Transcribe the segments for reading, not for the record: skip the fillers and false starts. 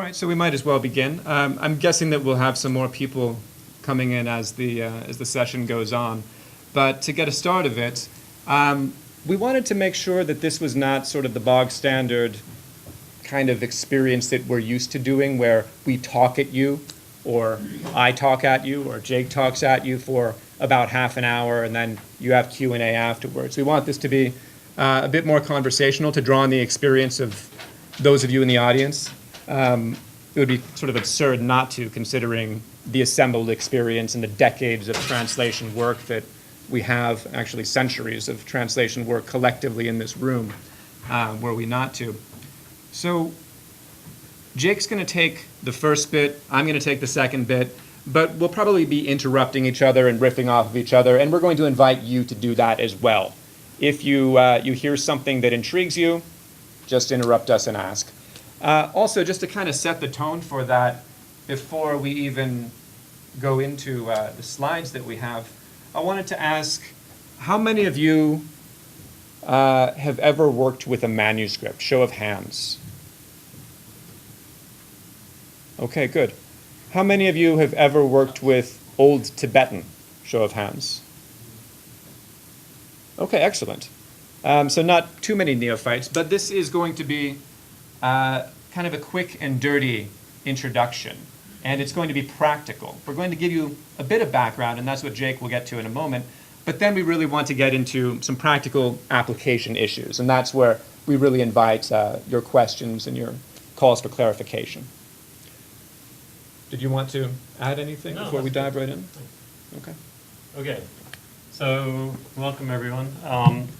right, so we might as well begin. I'm guessing that we'll have some more people coming in as the session goes on. But to get a start of it, we wanted to make sure that this was not sort of the bog standard kind of experience that we're used to doing, where we talk at you, or I talk at you, or Jake talks at you for about half an hour, and then you have Q&A afterwards. We want this to be a bit more conversational, to draw on the experience of those of you in the audience. It would be sort of absurd not to, considering the assembled experience and the decades of translation work that we have, actually centuries of translation work collectively in this room, were we not to. So Jake's going to take the first bit, I'm going to take the second bit, but we'll probably be interrupting each other and riffing off of each other, and we're going to invite you to do that as well. If you hear something that intrigues you, just interrupt us and ask. Also, just to kind of set the tone for that, before we even go into the slides that we have, I wanted to ask, how many of you have ever worked with a manuscript? Show of hands. Okay, good. How many of you have ever worked with Old Tibetan? Show of hands. Okay, excellent. So not too many neophytes, but this is going to be kind of a quick and dirty introduction, and it's going to be practical. We're going to give you a bit of background, and that's what Jake will get to in a moment, but then we really want to get into some practical application issues, and that's where we really invite your questions and your calls for clarification. Did you want to add anything before we dive right in? Okay. Okay. So, welcome everyone.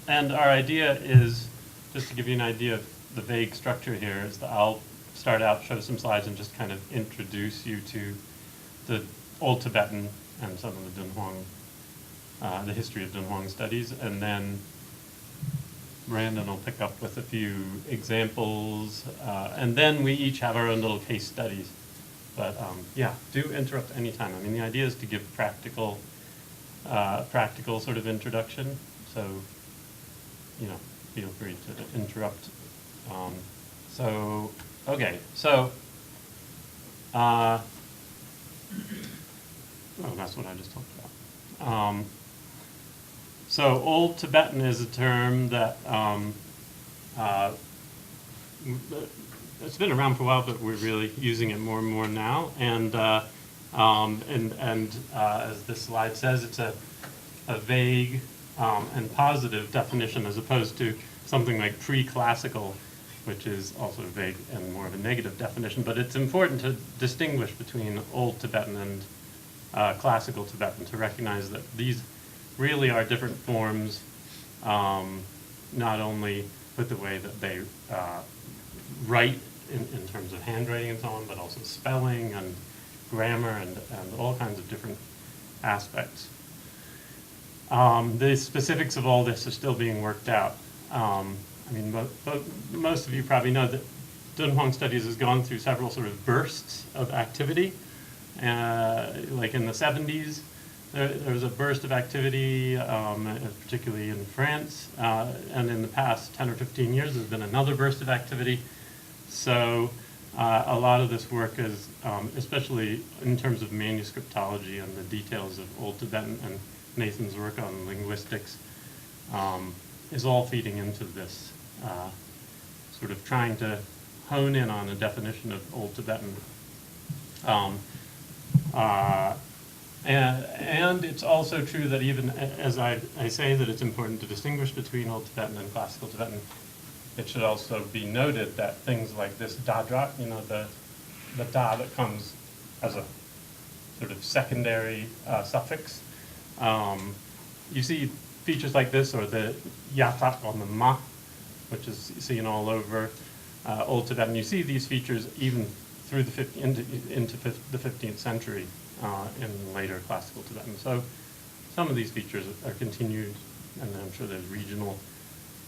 And our idea is, just to give you an idea of the vague structure here, is that I'll start out, show some slides, and just kind of introduce you to the Old Tibetan and some of the Dunhuang, the history of Dunhuang studies, and then Brandon will pick up with a few examples, and then we each have our own little case studies. But yeah, do interrupt anytime. I mean, the idea is to give practical sort of introduction. So, you know, feel free to interrupt. Okay, so, oh, that's what I just talked about. So, Old Tibetan is a term that it's been around for a while, but we're really using it more and more now. And as this slide says, it's a vague and positive definition, as opposed to something like pre-classical, which is also vague and more of a negative definition. But it's important to distinguish between Old Tibetan and classical Tibetan, to recognize that these really are different forms, not only with the way that they write in terms of handwriting and so on, but also spelling and grammar and all kinds of different aspects. The specifics of all this are still being worked out. I mean, most of you probably know that Dunhuang Studies has gone through several sort of bursts of activity. Like in the 70s, there was a burst of activity, particularly in France, and in the past 10 or 15 years, there's been another burst of activity. So a lot of this work is, especially in terms of manuscriptology and the details of Old Tibetan and Nathan's work on linguistics, is all feeding into this, sort of trying to hone in on a definition of Old Tibetan. And it's also true that even as I say that it's important to distinguish between Old Tibetan and classical Tibetan, it should also be noted that things like this Tsadra, you know, the da that comes as a sort of secondary suffix, you see features like this, or the yatak on the ma, which is seen all over Old Tibetan. You see these features even through the into the 15th century in later classical Tibetan. So some of these features are continued, and I'm sure there's regional.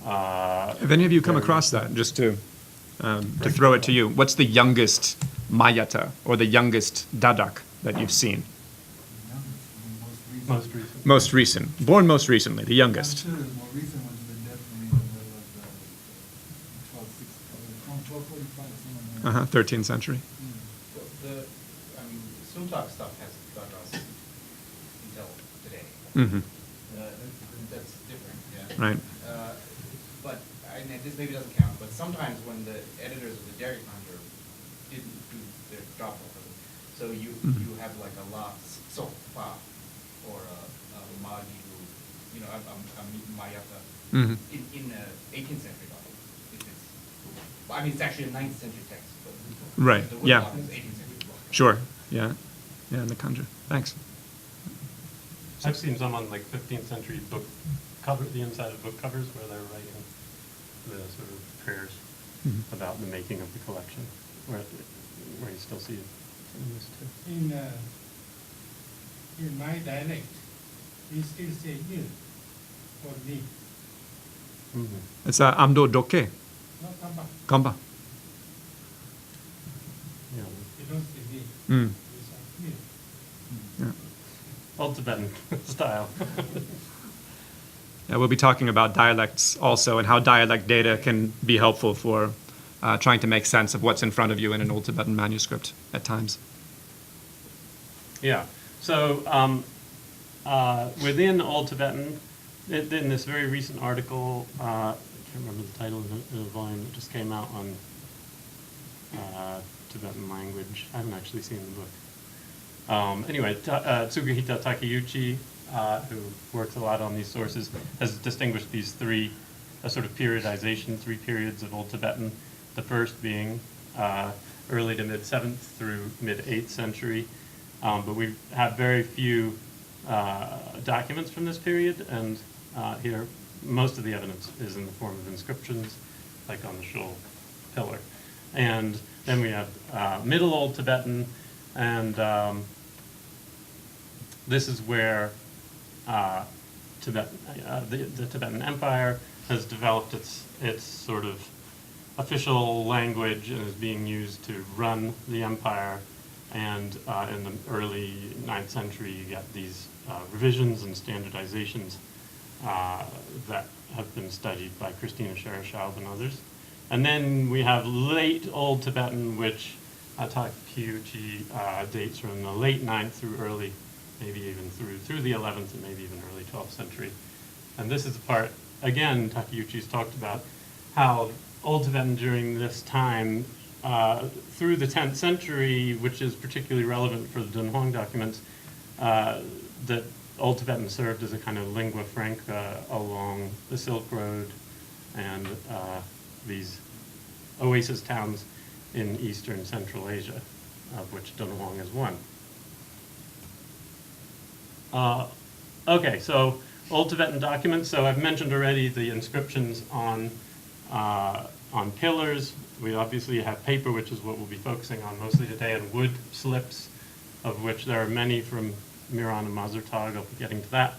Have any of you come across that? Just to throw it to you, what's the youngest mayata or the youngest dadak that you've seen? Most recent. Most recent. Born most recently, the youngest. I'm sure the more recent ones have been definitely in the middle of the 1245, something like that. 13th century. Yeah. Mhm. That's different, yeah. Right. But, and this maybe doesn't count, but sometimes when the editors of the Derry Conjure didn't do their job properly, so you have like a la so fa or a magi who, you know, a mayata Mhm. in 18th century Bible. I mean, it's actually a 9th century text, but Right, the wood yeah. block is 18th century block. Sure. Yeah. Yeah, in the conjure. Thanks. I've seen some on like 15th century book cover, the inside of book covers where they're writing the sort of prayers Mhm. about the making of the collection, where you still see it in this too. In my dialect, we still say you for me, Mm-hmm. It's amdo doke. not kamba. Kamba. Yeah. You don't say me. Mm. You say you. Yeah. Old Tibetan style. Yeah, we'll be talking about dialects also and how dialect data can be helpful for trying to make sense of what's in front of you in an Old Tibetan manuscript at times. Yeah. So within Old Tibetan, in this very recent article, I can't remember the title of the volume that just came out on Tibetan language. I haven't actually seen the book. Anyway, Tsuguhita Takeuchi, who works a lot on these sources, has distinguished these three, a sort of periodization, 3 periods of Old Tibetan. The first being early to mid-7th through mid-8th century. But we have very few documents from this period, and here most of the evidence is in the form of inscriptions, like on the Shul pillar. And then we have Middle Old Tibetan, and this is where the Tibetan Empire has developed its sort of official language and is being used to run the empire. And in the early 9th century, you get these revisions and standardizations that have been studied by Christina Sherashaub and others. And then we have late Old Tibetan, which Takeuchi dates from the late 9th through early, maybe even through the 11th and maybe even early 12th century. And this is the part, again, Takeuchi's talked about how Old Tibetan during this time, through the 10th century, which is particularly relevant for the Dunhuang documents, that Old Tibetan served as a kind of lingua franca along the Silk Road and these oasis towns in Eastern Central Asia, of which Dunhuang is one. Okay, so Old Tibetan documents. So I've mentioned already the inscriptions on pillars. We obviously have paper, which is what we'll be focusing on mostly today, and wood slips, of which there are many from Miran and Mazurtag. I'll be getting to that.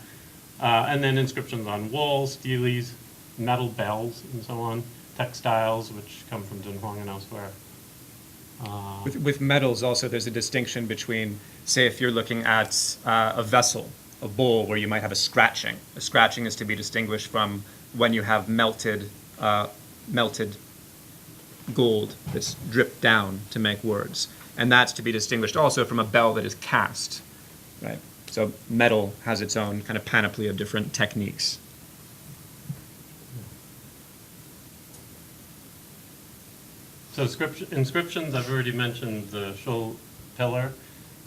And then inscriptions on walls, steles, metal bells, and so on. Textiles, which come from Dunhuang and elsewhere. With metals also, there's a distinction between, say, if you're looking at a vessel, a bowl, where you might have a scratching. A scratching is to be distinguished from when you have melted gold that's dripped down to make words. And that's to be distinguished also from a bell that is cast, right? So metal has its own kind of panoply of different techniques. So inscriptions, I've already mentioned the Shul pillar.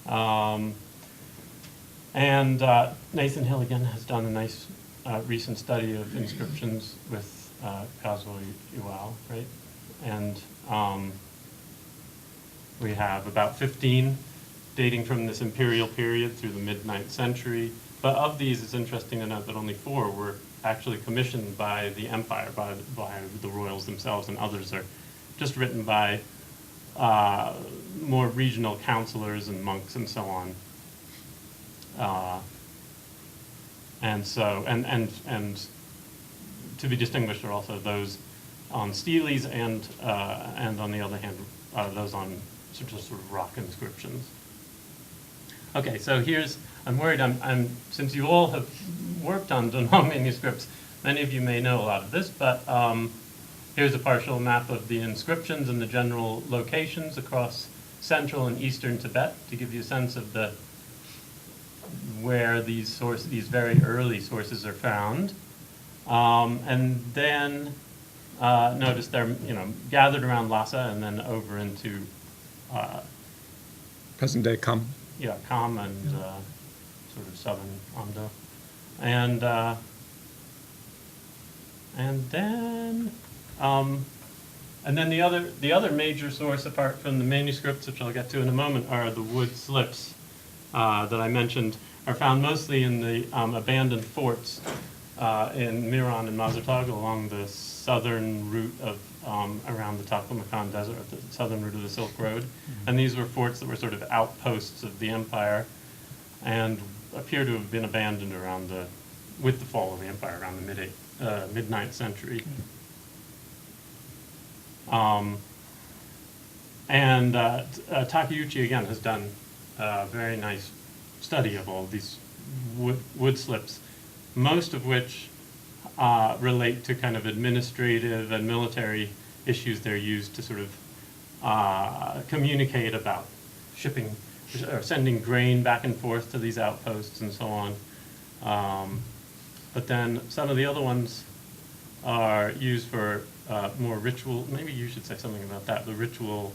And Nathan Hill, again, has done a nice recent study of inscriptions with Kazuo Iwao, right? And we have about 15 dating from this imperial period through the mid-9th century. But of these, it's interesting to note that only 4 were actually commissioned by the empire, by the royals themselves, and others are just written by more regional counselors and monks and so on. And to be distinguished are also those on steles and on the other hand, those on sort of rock inscriptions. Okay, so I'm worried, since you all have worked on Dunhuang manuscripts, many of you may know a lot of this, but here's a partial map of the inscriptions and the general locations across central and eastern Tibet to give you a sense of where these very early sources are found. And then notice they're gathered around Lhasa and then over into Present day Kham. Kham and sort of southern Amdo, and then the other major source apart from the manuscripts, which I'll get to in a moment, are the wood slips that I mentioned, are found mostly in the abandoned forts in Miran and Mazartag along the southern route of around the Taklamakan Desert, the southern route of the Silk Road. And these were forts that were sort of outposts of the empire and appear to have been abandoned with the fall of the empire around the mid-9th century. Takeuchi, again, has done a very nice study of all these wood slips, most of which relate to kind of administrative and military issues they're used to sort of communicate about shipping or sending grain back and forth to these outposts and so on. But then some of the other ones are used for more ritual, maybe you should say something about that, the ritual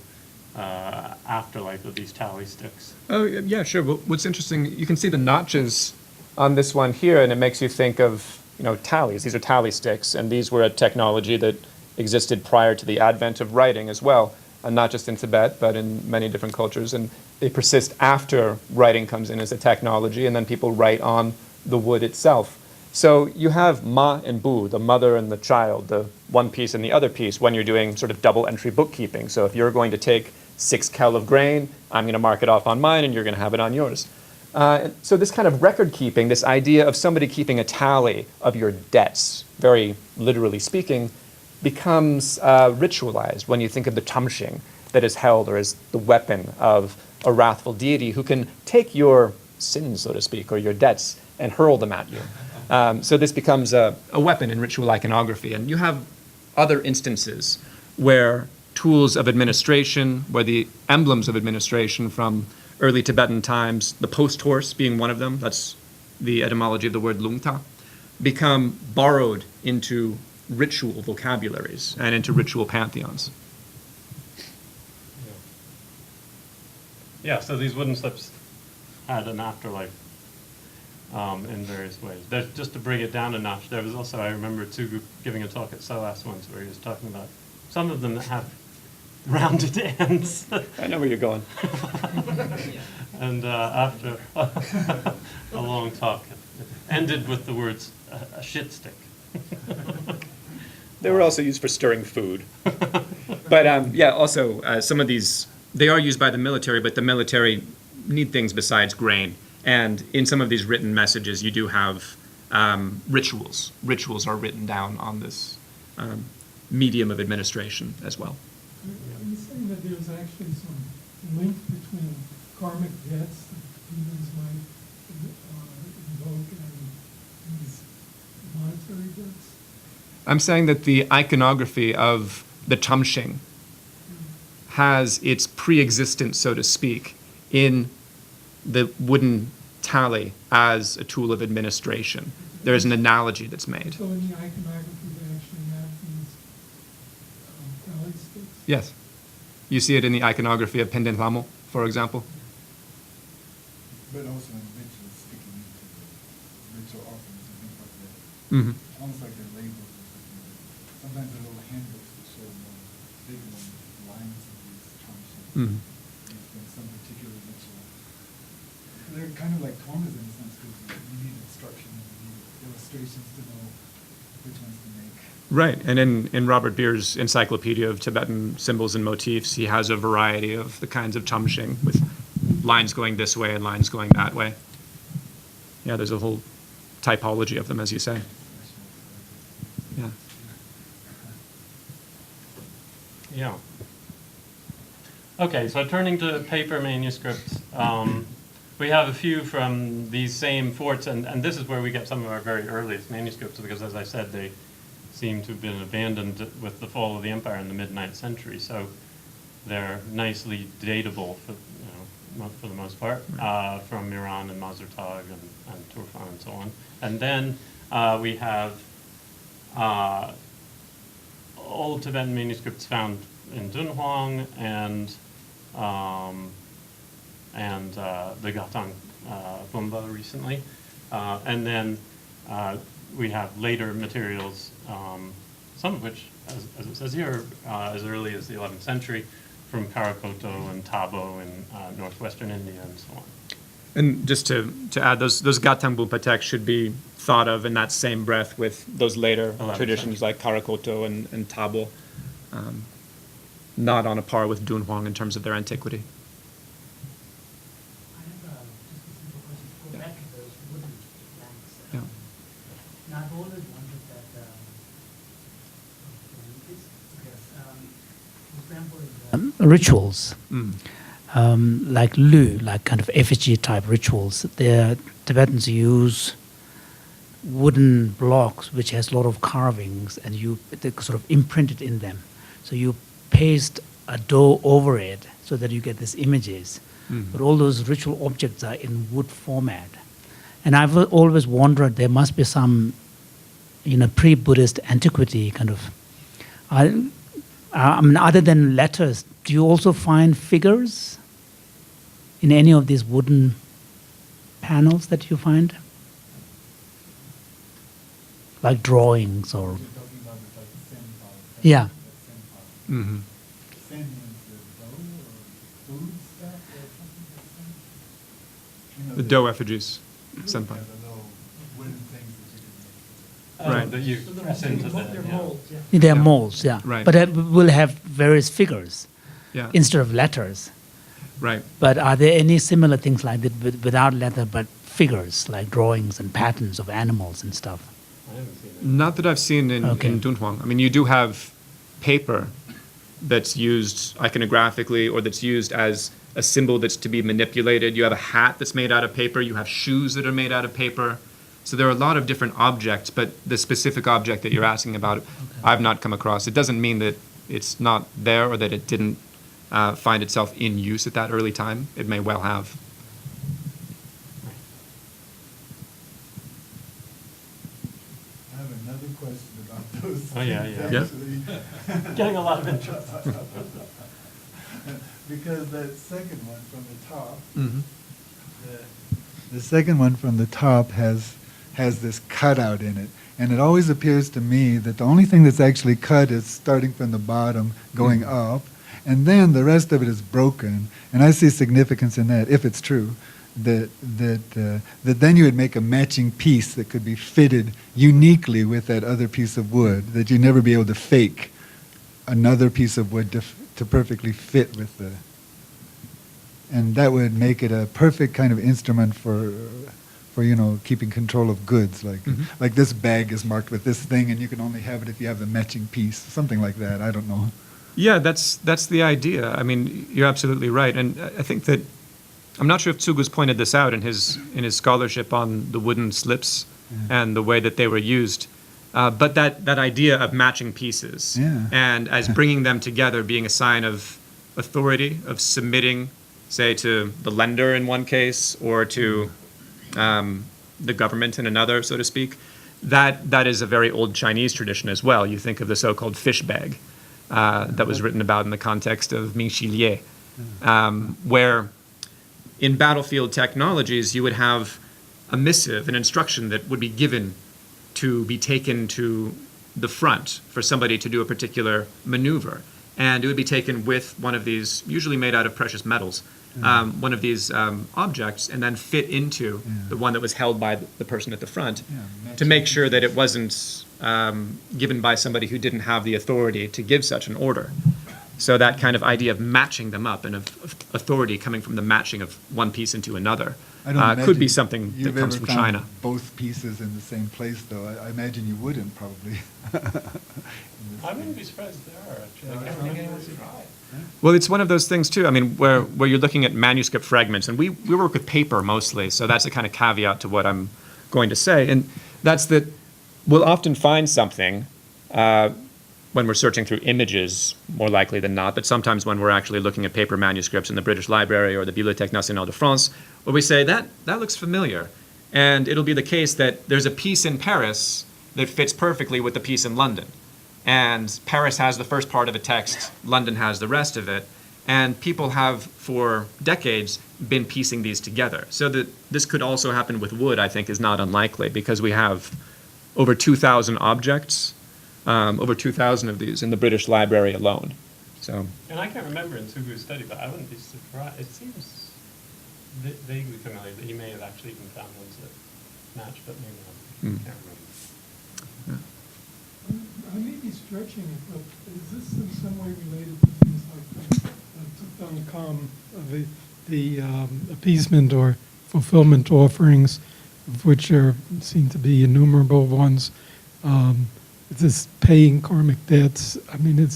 afterlife of these tally sticks. Oh, yeah, sure. Well, what's interesting, you can see the notches on this one here, and it makes you think of, tallies. These are tally sticks, and these were a technology that existed prior to the advent of writing as well, and not just in Tibet, but in many different cultures. And they persist after writing comes in as a technology, and then people write on the wood itself. So you have Ma and Bu, the mother and the child, the one piece and the other piece, when you're doing sort of double entry bookkeeping. So if you're going to take 6 kell of grain, I'm going to mark it off on mine, and you're going to have it on yours. So this kind of record keeping, this idea of somebody keeping a tally of your debts, very literally speaking, becomes ritualized when you think of the tamshing that is held or as the weapon of a wrathful deity who can take your sins, so to speak, or your debts and hurl them at you. So this becomes a weapon in ritual iconography. And you have other instances where tools of administration, where the emblems of administration from early Tibetan times, the post horse being one of them, that's the etymology of the word lungta, become borrowed into ritual vocabularies and into ritual pantheons. Yeah, so these wooden slips had an afterlife in various ways. Just to bring it down a notch, there was also, I remember Tsugu giving a talk at SOAS once where he was talking about some of them that have rounded ends. I know where you're going. And after a long talk, it ended with the words, a shit stick. They were also used for stirring food. But also some of these, they are used by the military, but the military need things besides grain. And in some of these written messages, you do have rituals. Rituals are written down on this medium of administration as well. Are you saying that there's actually some link between karmic debts that humans might invoke and these monetary debts? I'm saying that the iconography of the tamshing has its pre-existence, so to speak, in the wooden tally as a tool of administration. There is an analogy that's made. So in the iconography, they actually have these tally sticks? Yes. You see it in the iconography of Pendent Lamo, for example. But also in rituals sticking into the ritual offerings and things like that. Mm-hmm. Almost like they're labels or something. Sometimes they're little handbooks that show more big ones, lines of these functions. Mm-hmm. In some particular ritual. They're kind of like komas in a sense because you need instruction and you need illustrations to know which ones to make. Right, and in Robert Beer's Encyclopedia of Tibetan Symbols and Motifs, he has a variety of the kinds of tamshing with lines going this way and lines going that way. Yeah, there's a whole typology of them, as you say. Yeah. Yeah. Okay, so turning to paper manuscripts, we have a few from these same forts, and this is where we get some of our very earliest manuscripts, because as I said, they seem to have been abandoned with the fall of the empire in the mid-9th century, so they're nicely datable for, for the most part, from Iran and Mazurtag and Turfan and so on. And then we have Old Tibetan manuscripts found in Dunhuang and the Gatang Bumba recently. And then we have later materials, some of which, as it says here, as early as the 11th century, from Karakoto and Tabo in northwestern India and so on. And just to add, those Gatang Bumpa texts should be thought of in that same breath with those later 11th traditions like Karakoto and Tabo, not on a par with Dunhuang in terms of their antiquity. I have just a simple question. To go back to those wooden planks. Yeah. Now, I've always wondered that, for example, rituals, like Lu, like kind of effigy type rituals, the Tibetans use wooden blocks which has a lot of carvings, and they sort of imprinted in them. So you paste a dough over it so that you get these images. But all those ritual objects are in wood format. And I've always wondered there must be some, pre-Buddhist antiquity kind of. I mean, other than letters, do you also find figures in any of these wooden panels that you find? Like drawings or. You're talking about the sen part. Yeah. Mm-hmm. Sen means the dough or food stuff or something like that. The dough effigies, senpai. Yeah, the little wooden things that you can make. Right. That you press into the, yeah. They're Yeah. molds, yeah. Right. But it will have various figures Yeah. instead of letters. Right. But are there any similar things like that without letter but figures, like drawings and patterns of animals and stuff? I haven't seen it. Not that I've seen Okay. in Dunhuang. I mean, you do have paper that's used iconographically or that's used as a symbol that's to be manipulated. You have a hat that's made out of paper. You have shoes that are made out of paper. So there are a lot of different objects, but the specific object that you're asking about, I've not come across. It doesn't mean that it's not there or that it didn't find itself in use at that early time. It may well have. I have another question about those. Oh, yeah, things, yeah. actually. Getting a lot of interest. Because that second one from the top, Mm-hmm. the second one from the top has this cutout in it. And it always appears to me that the only thing that's actually cut is starting from the bottom, going up, and then the rest of it is broken. And I see significance in that, if it's true, that then you would make a matching piece that could be fitted uniquely with that other piece of wood, that you'd never be able to fake another piece of wood to perfectly fit with the... And that would make it a perfect kind of instrument for keeping control of goods. Like this bag is marked with this thing, and you can only have it if you have the matching piece, something like that. I don't know. Yeah, that's the idea. I mean, you're absolutely right, and I think that I'm not sure if Tsugu's pointed this out in his scholarship on the wooden slips and the way that they were used, but that idea of matching pieces and as bringing them together being a sign of authority, of submitting, say, to the lender in one case or to the government in another, so to speak. That is a very old Chinese tradition as well. You think of the so-called fish bag that was written about in the context of Ming Shi Lie, where in battlefield technologies you would have a missive, an instruction that would be given to be taken to the front for somebody to do a particular maneuver. And it would be taken with one of these, usually made out of precious metals, one of these objects, and then fit into the one that was held by the person at the front to make sure that it wasn't given by somebody who didn't have the authority to give such an order. So that kind of idea of matching them up and of authority coming from the matching of one piece into another could be something that comes from China. Both pieces in the same place, though. I imagine you wouldn't, probably. I wouldn't be surprised if there are, actually. I don't think anyone's tried. Well, it's one of those things, too, I mean, where you're looking at manuscript fragments, and we work with paper mostly, so that's a kind of caveat to what I'm going to say, and that's that we'll often find something when we're searching through images, more likely than not, but sometimes when we're actually looking at paper manuscripts in the British Library or the Bibliothèque Nationale de France, where we say, that looks familiar. And it'll be the case that there's a piece in Paris that fits perfectly with the piece in London. And Paris has the first part of a text, London has the rest of it. And people have, for decades, been piecing these together. So that this could also happen with wood, I think, is not unlikely, because we have over 2,000 objects, over 2,000 of these in the British Library alone. So, And I can't remember in Sugu's study, but I wouldn't be surprised. It seems vaguely familiar that he may have actually even found ones that match, but maybe not. Can't remember. I may be stretching it, but is this in some way related to things like the appeasement or fulfillment offerings, of which there seem to be innumerable ones? This paying karmic debts. I mean,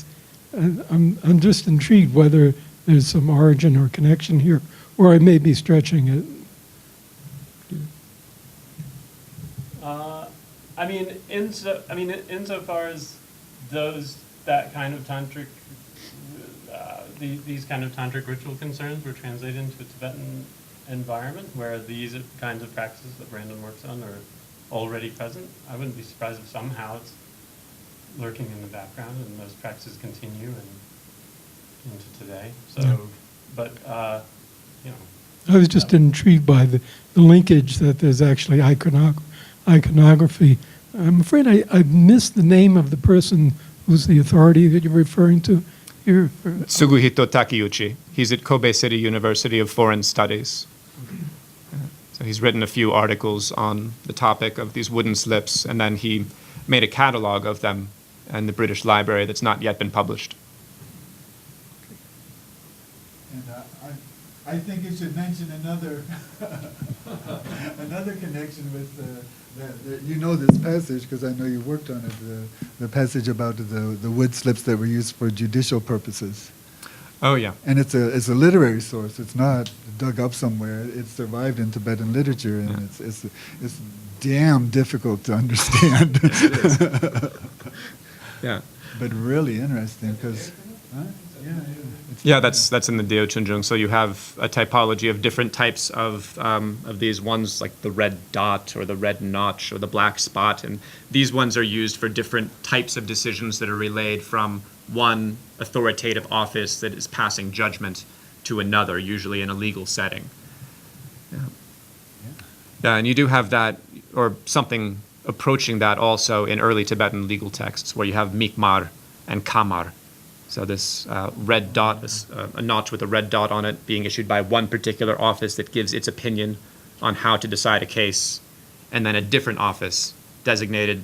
I'm just intrigued whether there's some origin or connection here, or I may be stretching it. Insofar as that kind of tantric, these kind of tantric ritual concerns were translated into a Tibetan environment where these kinds of practices that Brandon works on are already present, I wouldn't be surprised if somehow it's lurking in the background and those practices continue into today. So, Yeah. but I was just intrigued by the linkage that there's actually iconography. I'm afraid I missed the name of the person who's the authority that you're referring to here. Suguhito Takeuchi. He's at Kobe City University of Foreign Studies. So he's written a few articles on the topic of these wooden slips, and then he made a catalog of them in the British Library that's not yet been published. And I think you should mention another another connection with you know this passage because I know you worked on it. The passage about the wood slips that were used for judicial purposes. Oh, yeah. And it's a literary source. It's not dug up somewhere. It survived in Tibetan literature, and it's damn difficult to understand. Yes, it is. Yeah. But really interesting because, Yeah, that's in the Deo Chunjung. So you have a typology of different types of these ones, like the red dot or the red notch or the black spot, and these ones are used for different types of decisions that are relayed from one authoritative office that is passing judgment to another, usually in a legal setting. Yeah, and you do have that, or something approaching that also in early Tibetan legal texts, where you have mikmar and kamar. So this red dot, a notch with a red dot on it, being issued by one particular office that gives its opinion on how to decide a case, and then a different office designated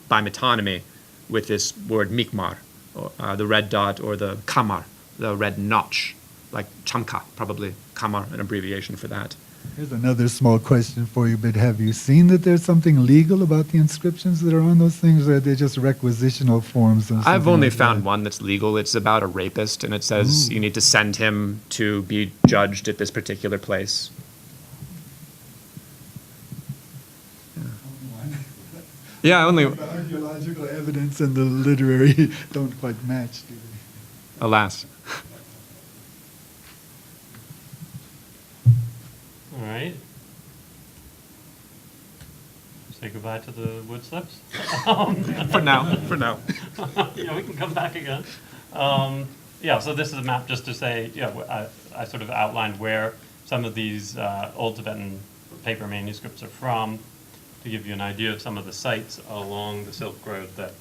by metonymy with this word mikmar, or, the red dot, or the kamar, the red notch, like chamka, probably kamar, an abbreviation for that. Here's another small question for you, but have you seen that there's something legal about the inscriptions that are on those things, or are they just requisitional forms? I've only found one that's legal. It's about a rapist, and it says you need to send him to be judged at this particular place. Yeah, only... The archaeological evidence and the literary don't quite match, do they? Alas. all right. Say goodbye to the wood slips. For now. Yeah, we can come back again. So this is a map just to say, I sort of outlined where some of these old Tibetan paper manuscripts are from, to give you an idea of some of the sites along the Silk Road that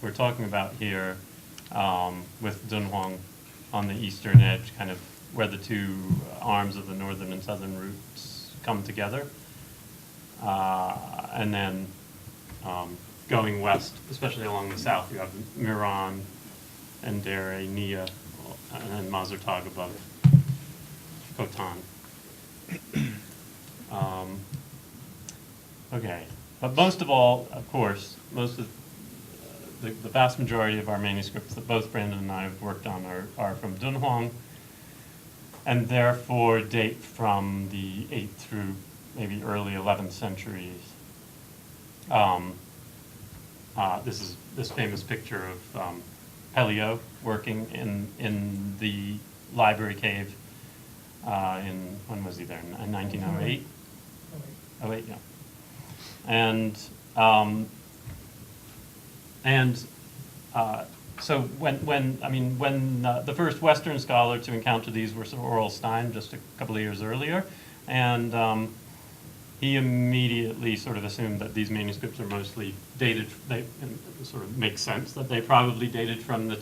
we're talking about here, with Dunhuang on the eastern edge, kind of where the two arms of the northern and southern routes come together. And then going west, especially along the south, you have Miran and Dere, Nia, and then Mazurtag above Khotan. Okay, but most of all, of course, most of the vast majority of our manuscripts that both Brandon and I have worked on are from Dunhuang, and therefore date from the 8th through maybe early 11th centuries. This is this famous picture of Pelio working in the library cave when was he there? In 1908? Oh, wait, yeah. So when the first Western scholar to encounter these was Oral Stein just a couple of years earlier, and he immediately sort of assumed that these manuscripts are mostly dated. It sort of makes sense that they probably dated from the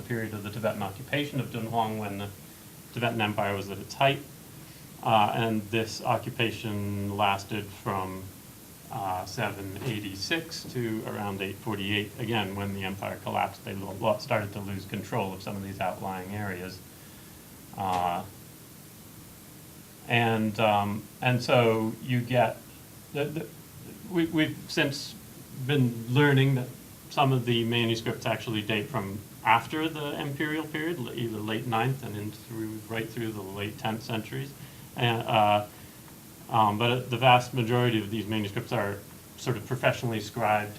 period of the Tibetan occupation of Dunhuang, when the Tibetan Empire was at its height, and this occupation lasted from 786 to around 848. Again, when the empire collapsed, they started to lose control of some of these outlying areas. And so you get, we've since been learning that some of the manuscripts actually date from after the imperial period, either late 9th and right through the late 10th centuries. But the vast majority of these manuscripts are sort of professionally scribed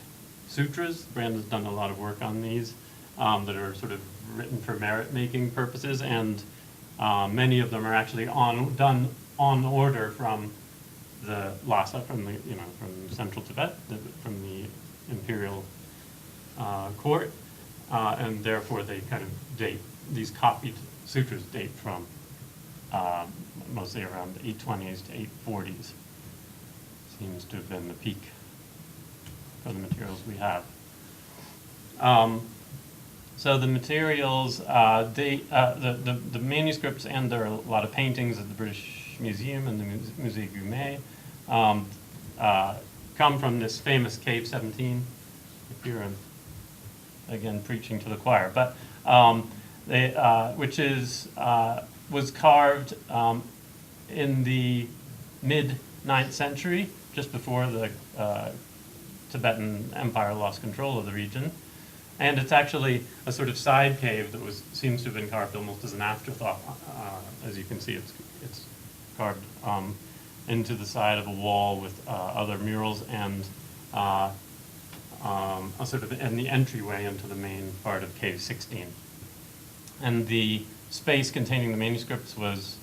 sutras. Brandon's done a lot of work on these that are sort of written for merit-making purposes, and many of them are actually done on order from the Lhasa, from central Tibet, from the imperial court, and therefore they kind of date, these copied sutras date from mostly around the 820s to 840s. Seems to have been the peak for the materials we have. So the materials, the manuscripts, and there are a lot of paintings at the British Museum and the Musée Gumet, come from this famous Cave 17. If you're again preaching to the choir, but which was carved in the mid 9th century, just before the Tibetan Empire lost control of the region. And it's actually a sort of side cave that seems to have been carved almost as an afterthought. As you can see, it's carved into the side of a wall with other murals and a sort of in the entryway into the main part of Cave 16. And the space containing the manuscripts was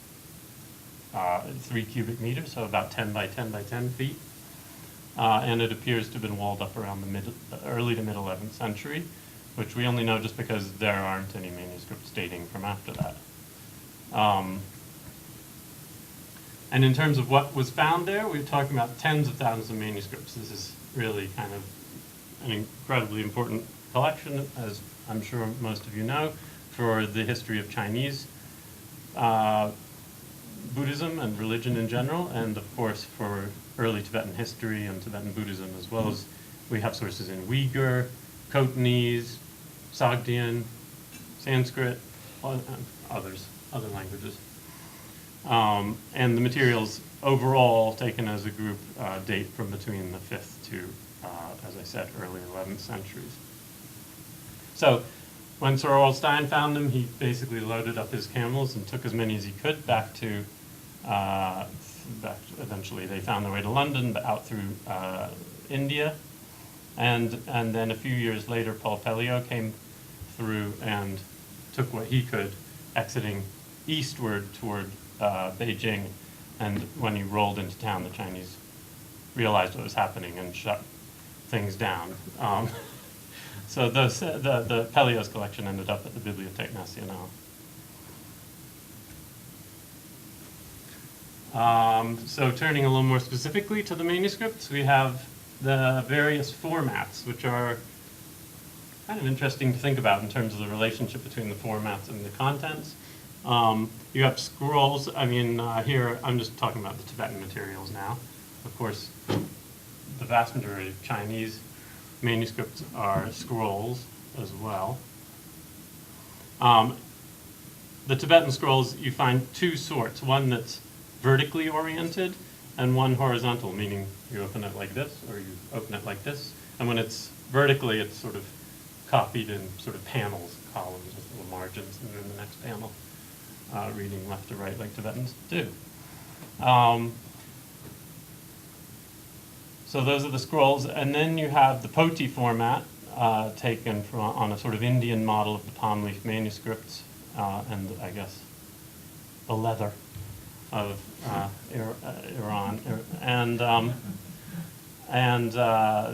3 cubic meters, so about 10 by 10 by 10 feet. And it appears to have been walled up around the early to mid 11th century, which we only know just because there aren't any manuscripts dating from after that. And in terms of what was found there, we're talking about tens of thousands of manuscripts. This is really kind of an incredibly important collection, as I'm sure most of you know, for the history of Chinese Buddhism and religion in general, and of course for early Tibetan history and Tibetan Buddhism, as well as we have sources in Uyghur, Khotanese, Sogdian, Sanskrit, other languages. And the materials overall, taken as a group, date from between the 5th to, as I said, early 11th centuries. So when Sir Oral Stein found them, he basically loaded up his camels and took as many as he could back to, eventually they found their way to London, but out through India. And then a few years later, Paul Pelliot came through and took what he could, exiting eastward toward Beijing. And when he rolled into town, the Chinese realized what was happening and shut things down. So the Pelliot's collection ended up at the Bibliothèque Nationale. So turning a little more specifically to the manuscripts, we have the various formats, which are kind of interesting to think about in terms of the relationship between the formats and the contents. You have scrolls. I mean, here I'm just talking about the Tibetan materials now. Of course, the vast majority of Chinese manuscripts are scrolls as well. The Tibetan scrolls, you find two sorts, one that's vertically oriented and one horizontal, meaning you open it like this or you open it like this. And when it's vertically, it's sort of copied in sort of panels, columns with little margins, and then the next panel, reading left to right like Tibetans do. So those are the scrolls. And then you have the poti format, taken from on a sort of Indian model of the palm leaf manuscripts, and I guess the leather of Iran, and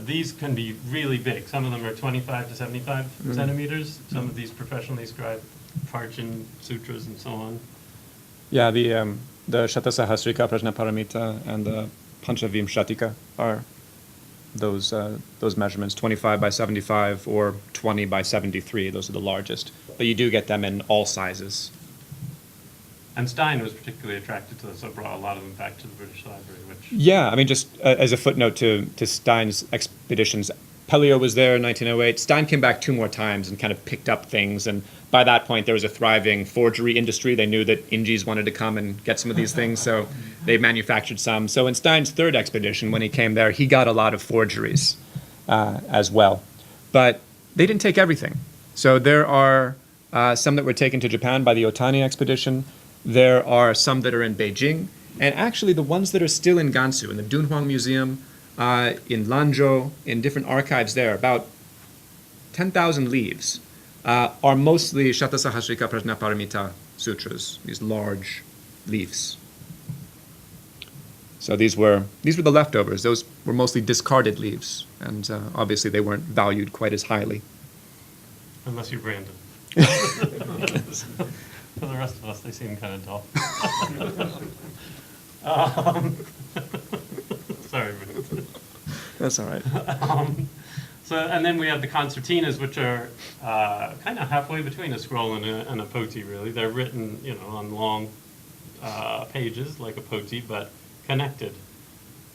these can be really big. Some of them are 25 to 75 centimeters. Some of these professionally scribed Parchin sutras and so on. Yeah, the Shatasahasrika Prajnaparamita and the Panchavimshatika are those measurements, 25 by 75 or 20 by 73. Those are the largest. But you do get them in all sizes. And Stein was particularly attracted to this, so brought a lot of them back to the British Library, which... Yeah, I mean, just as a footnote to Stein's expeditions, Pelliot was there in 1908. Stein came back 2 more times and kind of picked up things, and by that point there was a thriving forgery industry. They knew that Ingis wanted to come and get some of these things, so they manufactured some. So in Stein's 3rd expedition, when he came there, he got a lot of forgeries as well. But they didn't take everything. So there are some that were taken to Japan by the Otani expedition. There are some that are in Beijing, and actually the ones that are still in Gansu, in the Dunhuang Museum, in Lanzhou, in different archives there, about 10,000 leaves, are mostly Shatasahasrika Prajnaparamita sutras, these large leaves. So these were the leftovers. Those were mostly discarded leaves, and obviously they weren't valued quite as highly. Unless you're Brandon. For the rest of us, they seem kind of dull. Sorry, Brandon. That's all right. So, and then we have the concertinas, which are kind of halfway between a scroll and a poti, really. They're written, on long pages, like a poti, but connected,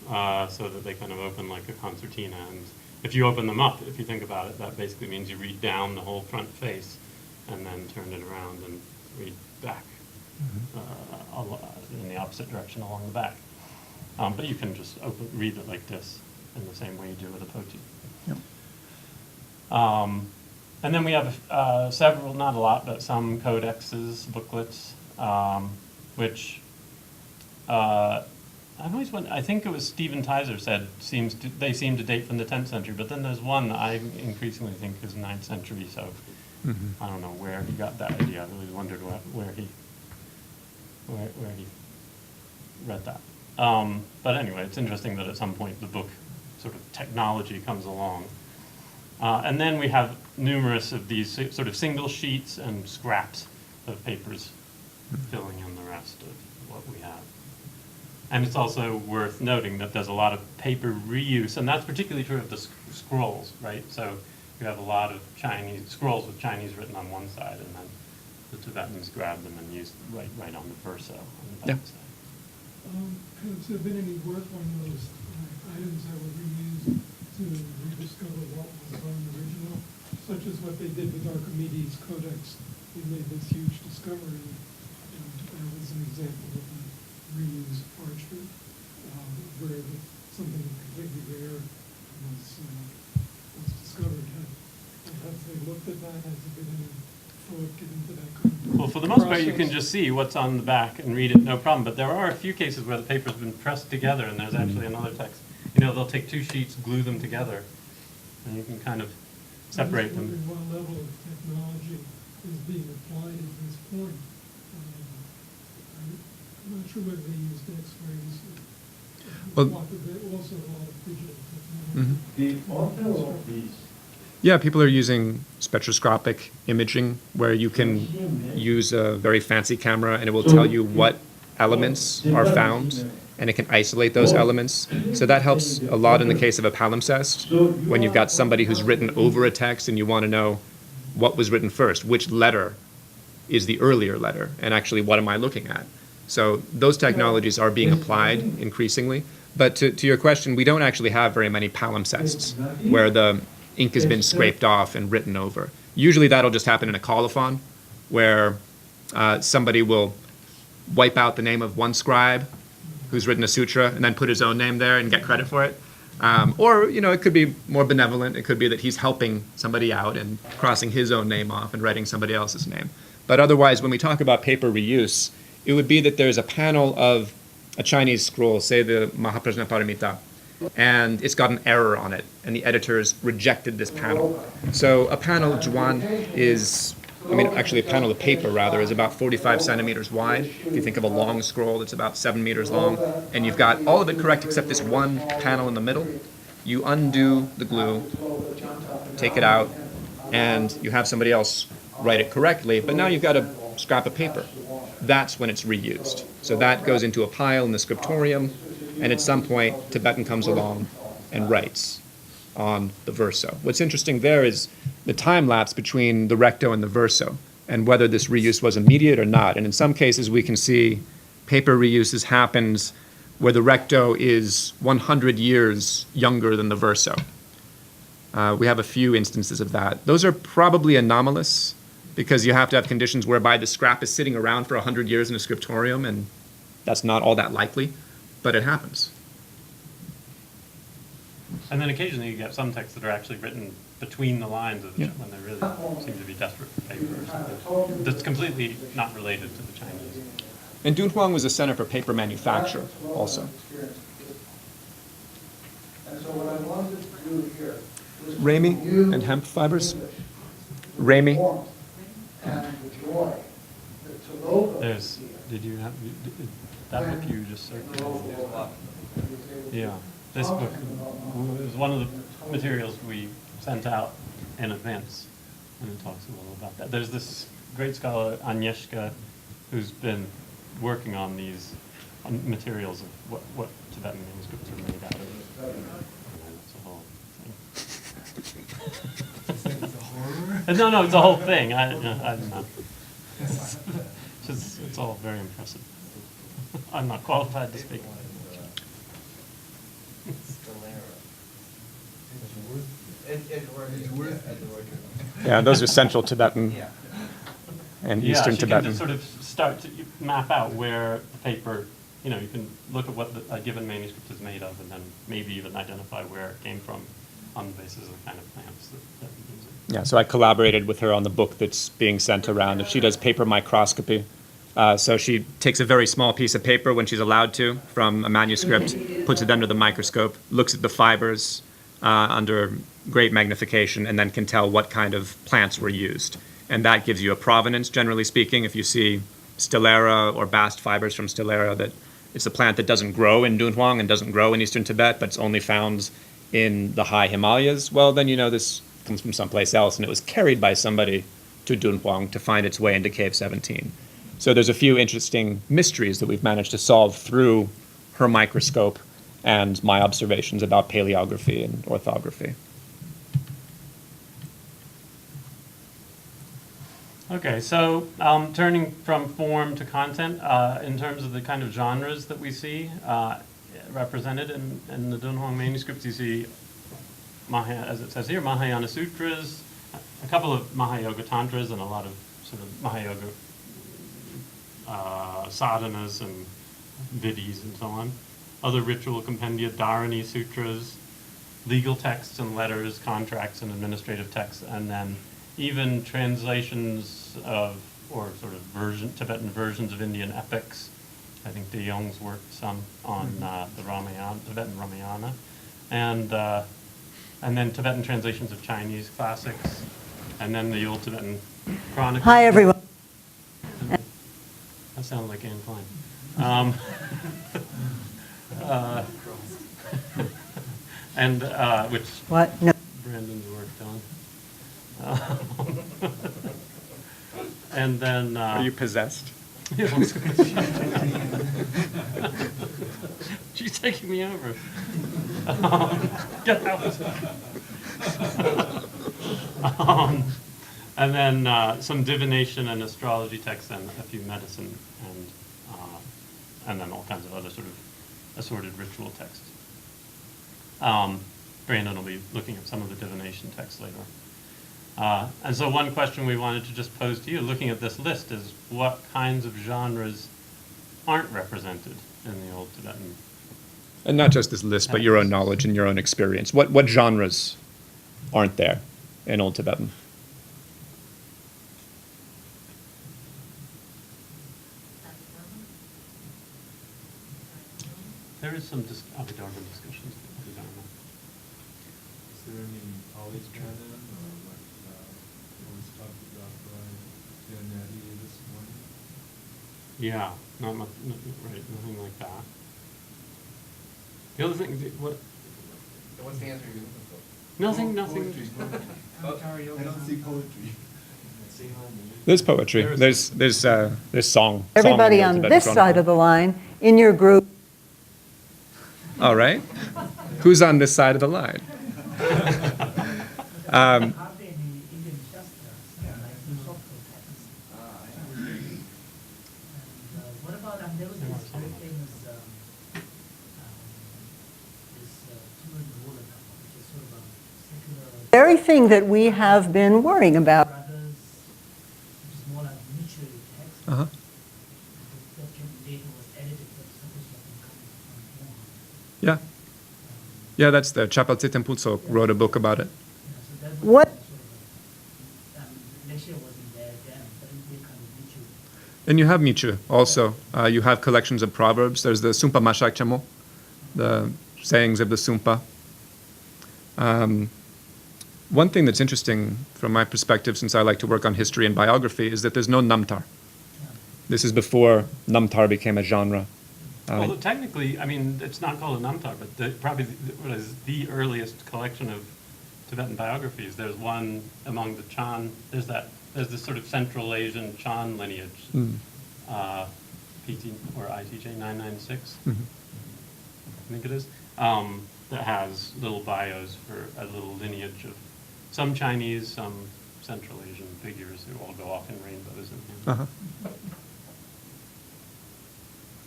so that they kind of open like a concertina. And if you open them up, if you think about it, that basically means you read down the whole front face and then turn it around and read back in the opposite direction along the back. But you can just read it like this in the same way you do with a poti. Yep. And then we have several, not a lot, but some codexes, booklets, which I've always wondered, I think it was Stephen Tyser said they seem to date from the 10th century, but then there's one that I increasingly think is 9th century, so I don't know where he got that idea. I really wondered where he read that. But anyway, it's interesting that at some point the book sort of technology comes along. And then we have numerous of these sort of single sheets and scraps of papers filling in the rest of what we have. And it's also worth noting that there's a lot of paper reuse, and that's particularly true of the scrolls, right? So you have a lot of Chinese scrolls with Chinese written on one side, and then the Tibetans grab them and use right on the verso on the back side. Has there been any work on those items that were reused to rediscover what was on the original, such as what they did with Archimedes' Codex? They made this huge discovery, and that was an example of a reused parchment, where something completely rare was discovered. Have they looked at that? Has there been any thought given to that kind of Well, for the most part, you can just see what's on the back and read it, no problem. But there are a few cases where the paper's been pressed together, and there's actually another text. They'll take 2 sheets, glue them together, and you can kind of separate them. I'm what level of technology is being applied at this point. I'm not sure whether they used X-rays. Also a lot of digital technology. The author of these. Yeah, people are using spectroscopic imaging, where you can use a very fancy camera and it will tell you what elements are found, and it can isolate those elements. So that helps a lot in the case of a palimpsest, when you've got somebody who's written over a text and you want to know what was written first, which letter is the earlier letter, and actually what am I looking at. So those technologies are being applied increasingly. But to your question, we don't actually have very many palimpsests where the ink has been scraped off and written over. Usually that'll just happen in a colophon, where somebody will wipe out the name of one scribe who's written a sutra and then put his own name there and get credit for it. Or, it could be more benevolent. It could be that he's helping somebody out and crossing his own name off and writing somebody else's name. But otherwise, when we talk about paper reuse, it would be that there's a panel of a Chinese scroll, say the Mahaprajnaparamita, and it's got an error on it, and the editors rejected this panel. So a panel, Juan, is, actually a panel of paper, rather, is about 45 centimeters wide. If you think of a long scroll, it's about 7 meters long, and you've got all of it correct except this one panel in the middle. You undo the glue, take it out, and you have somebody else write it correctly, but now you've got a scrap of paper. That's when it's reused. So that goes into a pile in the scriptorium, and at some point, Tibetan comes along and writes on the verso. What's interesting there is the time lapse between the recto and the verso, and whether this reuse was immediate or not. And in some cases, we can see paper reuses happens where the recto is 100 years younger than the verso. We have a few instances of that. Those are probably anomalous, because you have to have conditions whereby the scrap is sitting around for 100 years in a scriptorium, and that's not all that likely, but it happens. And then occasionally you get some texts that are actually written between the lines of the, Yeah. when they really seem to be desperate for paper or something. That's completely not related to the Chinese. And Dunhuang was a center for paper manufacture also. And so what I wanted to do here was to Rami use and hemp fibers. English, the Rami. warmth and the joy that Tsadra There's, here, did you have, that book you just circulated? Yeah, this book was one of the materials we sent out in advance, and it talks a little about that. There's this great scholar, Agnieszka, who's been working on these materials of what Tibetan manuscripts are made out of. And it's a whole thing. It's a horror. No, it's a whole thing. I don't know. It's all very impressive. I'm not qualified to speak. Yeah, those are Central Tibetan Yeah. and Yeah, Eastern so you Tibetan. can just sort of start to map out where the paper, you can look at what a given manuscript is made of, and then maybe even identify where it came from on the basis of the kind of plants that you're using. Yeah, so I collaborated with her on the book that's being sent around. She does paper microscopy. So she takes a very small piece of paper when she's allowed to from a manuscript, puts it under the microscope, looks at the fibers under great magnification, and then can tell what kind of plants were used. And that gives you a provenance, generally speaking. If you see Stellera or bast fibers from Stellera, that it's a plant that doesn't grow in Dunhuang and doesn't grow in Eastern Tibet, but it's only found in the high Himalayas, well, then you know this comes from someplace else, and it was carried by somebody to Dunhuang to find its way into Cave 17. So there's a few interesting mysteries that we've managed to solve through her microscope and my observations about paleography and orthography. Okay, so turning from form to content, in terms of the kind of genres that we see represented in the Dunhuang manuscripts, you see, as it says here, Mahayana Sutras, a couple of Mahayoga Tantras, and a lot of sort of Mahayoga sadhanas and vidis and so on. Other ritual compendia, Dharani Sutras, legal texts and letters, contracts and administrative texts, and then even translations of, or sort of Tibetan versions of Indian epics. I think De Jong's worked some on the Ramayana, Tibetan Ramayana, and then Tibetan translations of Chinese classics, and then the Old Tibetan Chronicles. Hi, everyone. That sounded like Anne Klein. And which What? No. Brandon's worked on. And then. Are you possessed? She's taking me over. Get out. And then some divination and astrology texts, and a few medicine, and then all kinds of other sort of assorted ritual texts. Brandon will be looking at some of the divination texts later. And so one question we wanted to just pose to you, looking at this list, is what kinds of genres aren't represented in the Old Tibetan? And not just this list, but your own knowledge and your own experience. What genres aren't there in Old Tibetan? There is some Abhidharma discussions of Abhidharma. Is there any Pali canon or like what was talked about by Janati this morning? Yeah, not much, right, nothing like that. The other thing, what? So what's the answer you're looking for? Nothing. Poetry. I don't see poetry. There's poetry. There's song. Everybody song in the on Tibetan this Chronicle. side of the line, in your group, All right. Who's on this side of the line? What about, there was this very famous, this Tibetan ruler, which is sort of a secular very thing that we have been worrying about. brothers, which is more like literary text. Uh-huh. The data was edited, but supposed to have been coming from Wuhan. Yeah. Yeah, that's the Chapaltiten Putso wrote a book about it. So that was What- sort of lecture wasn't there then, but it was kind of literary. And you have Michu also. You have collections of proverbs. There's the Sumpa Mashak Chamo, the sayings of the Sumpa. One thing that's interesting from my perspective, since I like to work on history and biography, is that there's no Namtar. This is before Namtar became a genre. Well, technically, I mean, it's not called a Namtar, but probably what is the earliest collection of Tibetan biographies. There's one among the Chan. There's this sort of Central Asian Chan lineage, PT or ITJ 996, I think it is, that has little bios for a little lineage of some Chinese, some Central Asian figures who all go off in rainbows and Uh-huh.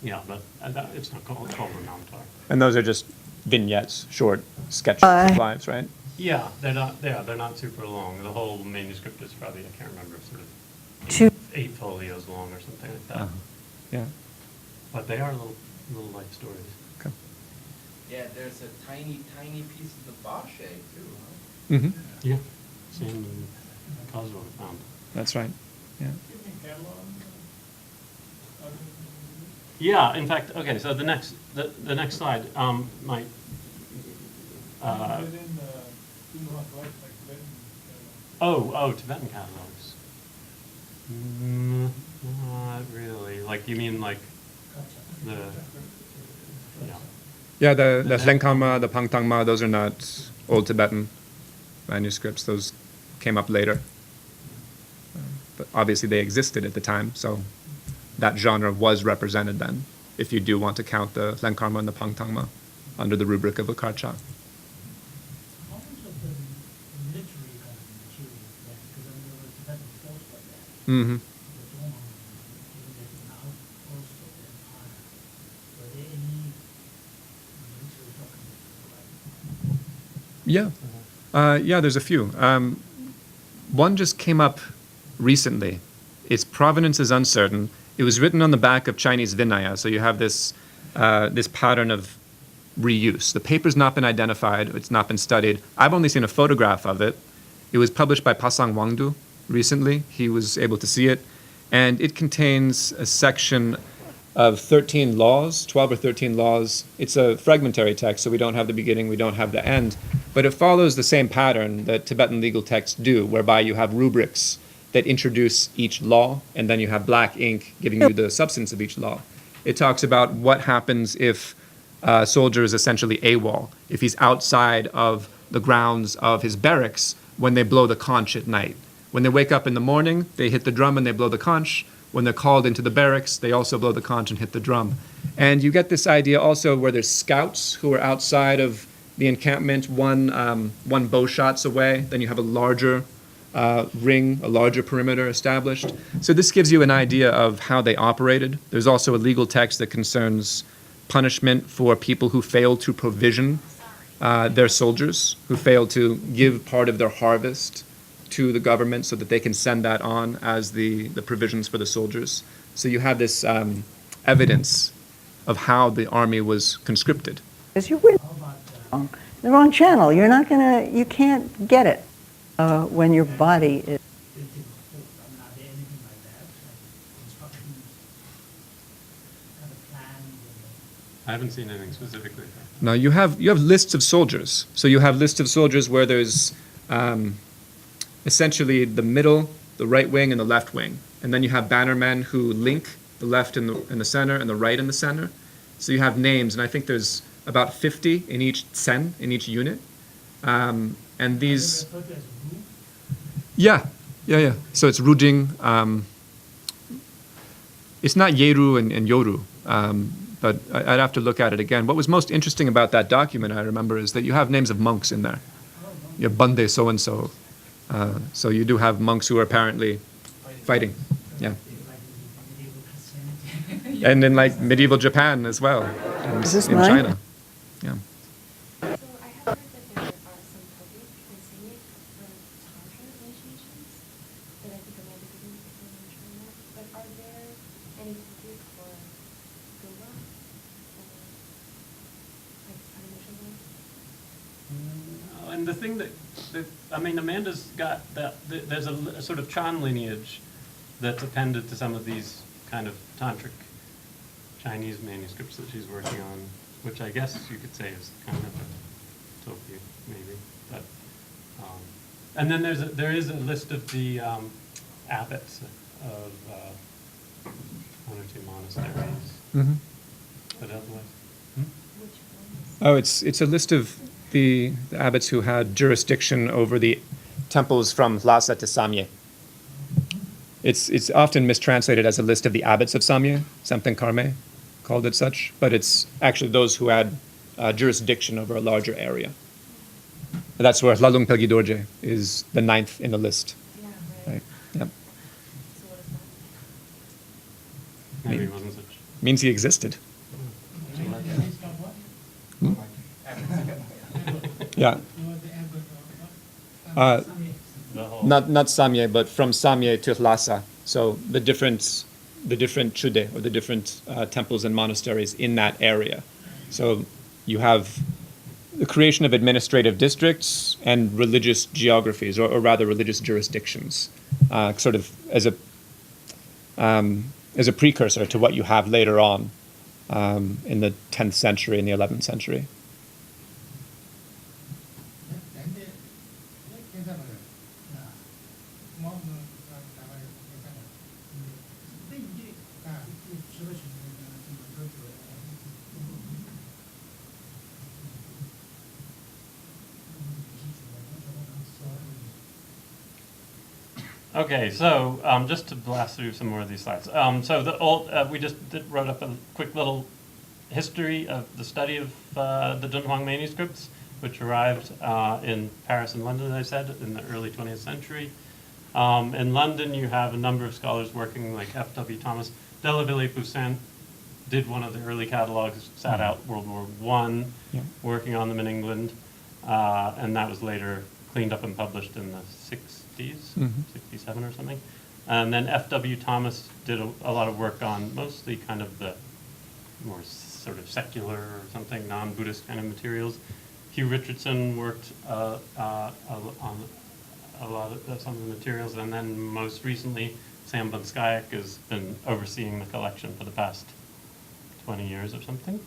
yeah, but it's not called a Namtar. And those are just vignettes, short sketches of lives, right? Yeah, they're not super long. The whole manuscript is probably, I can't remember, sort of To 8 folios long or something like that. Yeah. But they are little life stories. Okay. Yeah, there's a tiny piece of the Bashe too, huh? Mm-hmm. Yeah. Sam and Cosmo found. That's right. Yeah. Yeah, in fact, okay, so the next slide might, Tibetan catalogs. Not really. Like, you mean like the, yeah. Yeah, the Tlenkama, the Pangtangma, those are not Old Tibetan manuscripts. Those came up later. But obviously they existed at the time, so that genre was represented then, if you do want to count the Tlenkama and the Pangtangma under the rubric of a karcha. How much of the literary kind of material is there? Because I mean, there was Tibetan force like that. Mm-hmm. The Dunhuang, given that an outpost of the empire, were there any literary documents? Yeah. Yeah, there's a few. One just came up recently. Its provenance is uncertain. It was written on the back of Chinese Vinaya, so you have this pattern of reuse. The paper's not been identified, it's not been studied. I've only seen a photograph of it. It was published by Pasang Wangdu recently. He was able to see it. And it contains a section of 13 laws, 12 or 13 laws. It's a fragmentary text, so we don't have the beginning, we don't have the end. But it follows the same pattern that Tibetan legal texts do, whereby you have rubrics that introduce each law, and then you have black ink giving you the substance of each law. It talks about what happens if a soldier is essentially AWOL, if he's outside of the grounds of his barracks when they blow the conch at night. When they wake up in the morning, they hit the drum and they blow the conch. When they're called into the barracks, they also blow the conch and hit the drum. And you get this idea also where there's scouts who are outside of the encampment, one bow shots away, then you have a larger ring, a larger perimeter established. So this gives you an idea of how they operated. There's also a legal text that concerns punishment for people who fail to provision their soldiers, who fail to give part of their harvest to the government so that they can send that on as the provisions for the soldiers. So you have this evidence of how the army was conscripted. Because you went the wrong channel. You're not gonna, you can't get it when your body is. Built-in hope, I mean, are there anything like that? Like instructions, kind of plans, and I haven't seen anything specifically. Now you have lists of soldiers. So you have lists of soldiers where there's essentially the middle, the right wing, and the left wing, and then you have bannermen who link the left in the center and the right in the center. So you have names, and I think there's about 50 in each sen, in each unit, and these. Yeah. So it's Rujing. It's not Yeru and Yoru, but I'd have to look at it again. What was most interesting about that document, I remember, is that you have names of monks in there. You have Bande so-and-so. So you do have monks who are apparently fighting. Yeah. And in like medieval Japan as well. Is this in mine? China. Yeah. So I have heard that there are some public and scenic tantra initiations that I think Amanda didn't mention that. But are there any public or yoga or like animation? And the thing that I mean, Amanda's got that. There's a sort of Chan lineage that's appended to some of these kind of tantric Chinese manuscripts that she's working on, which I guess you could say is kind of a Tofu, maybe. But and then there is a list of the abbots of one or two monasteries. Mm-hmm. But otherwise, Oh, it's a list of the abbots who had jurisdiction over the temples from Lhasa to Samye. It's often mistranslated as a list of the abbots of Samye, something Karme called it such, but it's actually those who had jurisdiction over a larger area. That's where Lalung Pelgi Dorje is the 9th in the list. Yeah, Right. Yep. So what is that? maybe it wasn't such. Means he existed. Yeah. The whole Not Samye, but from Samye to Lhasa. So the different chude, or the different temples and monasteries in that area. So you have the creation of administrative districts and religious geographies, or rather religious jurisdictions, sort of as a precursor to what you have later on in the 10th century and the 11th century. Okay, so just to blast through some more of these slides. So the old, we just wrote up a quick little history of the study of the Dunhuang manuscripts, which arrived in Paris and London, as I said, in the early 20th century. In London, you have a number of scholars working, like F.W. Thomas. Delavilliers-Poussin did one of the early catalogs, sat out World War I, working on them in England, and that was later cleaned up and published in the 60s, 67 or something. And then F.W. Thomas did a lot of work on mostly kind of the more sort of secular or something, non-Buddhist kind of materials. Hugh Richardson worked on a lot of some of the materials, and then most recently, Sam Bunskyack has been overseeing the collection for the past 20 years or something.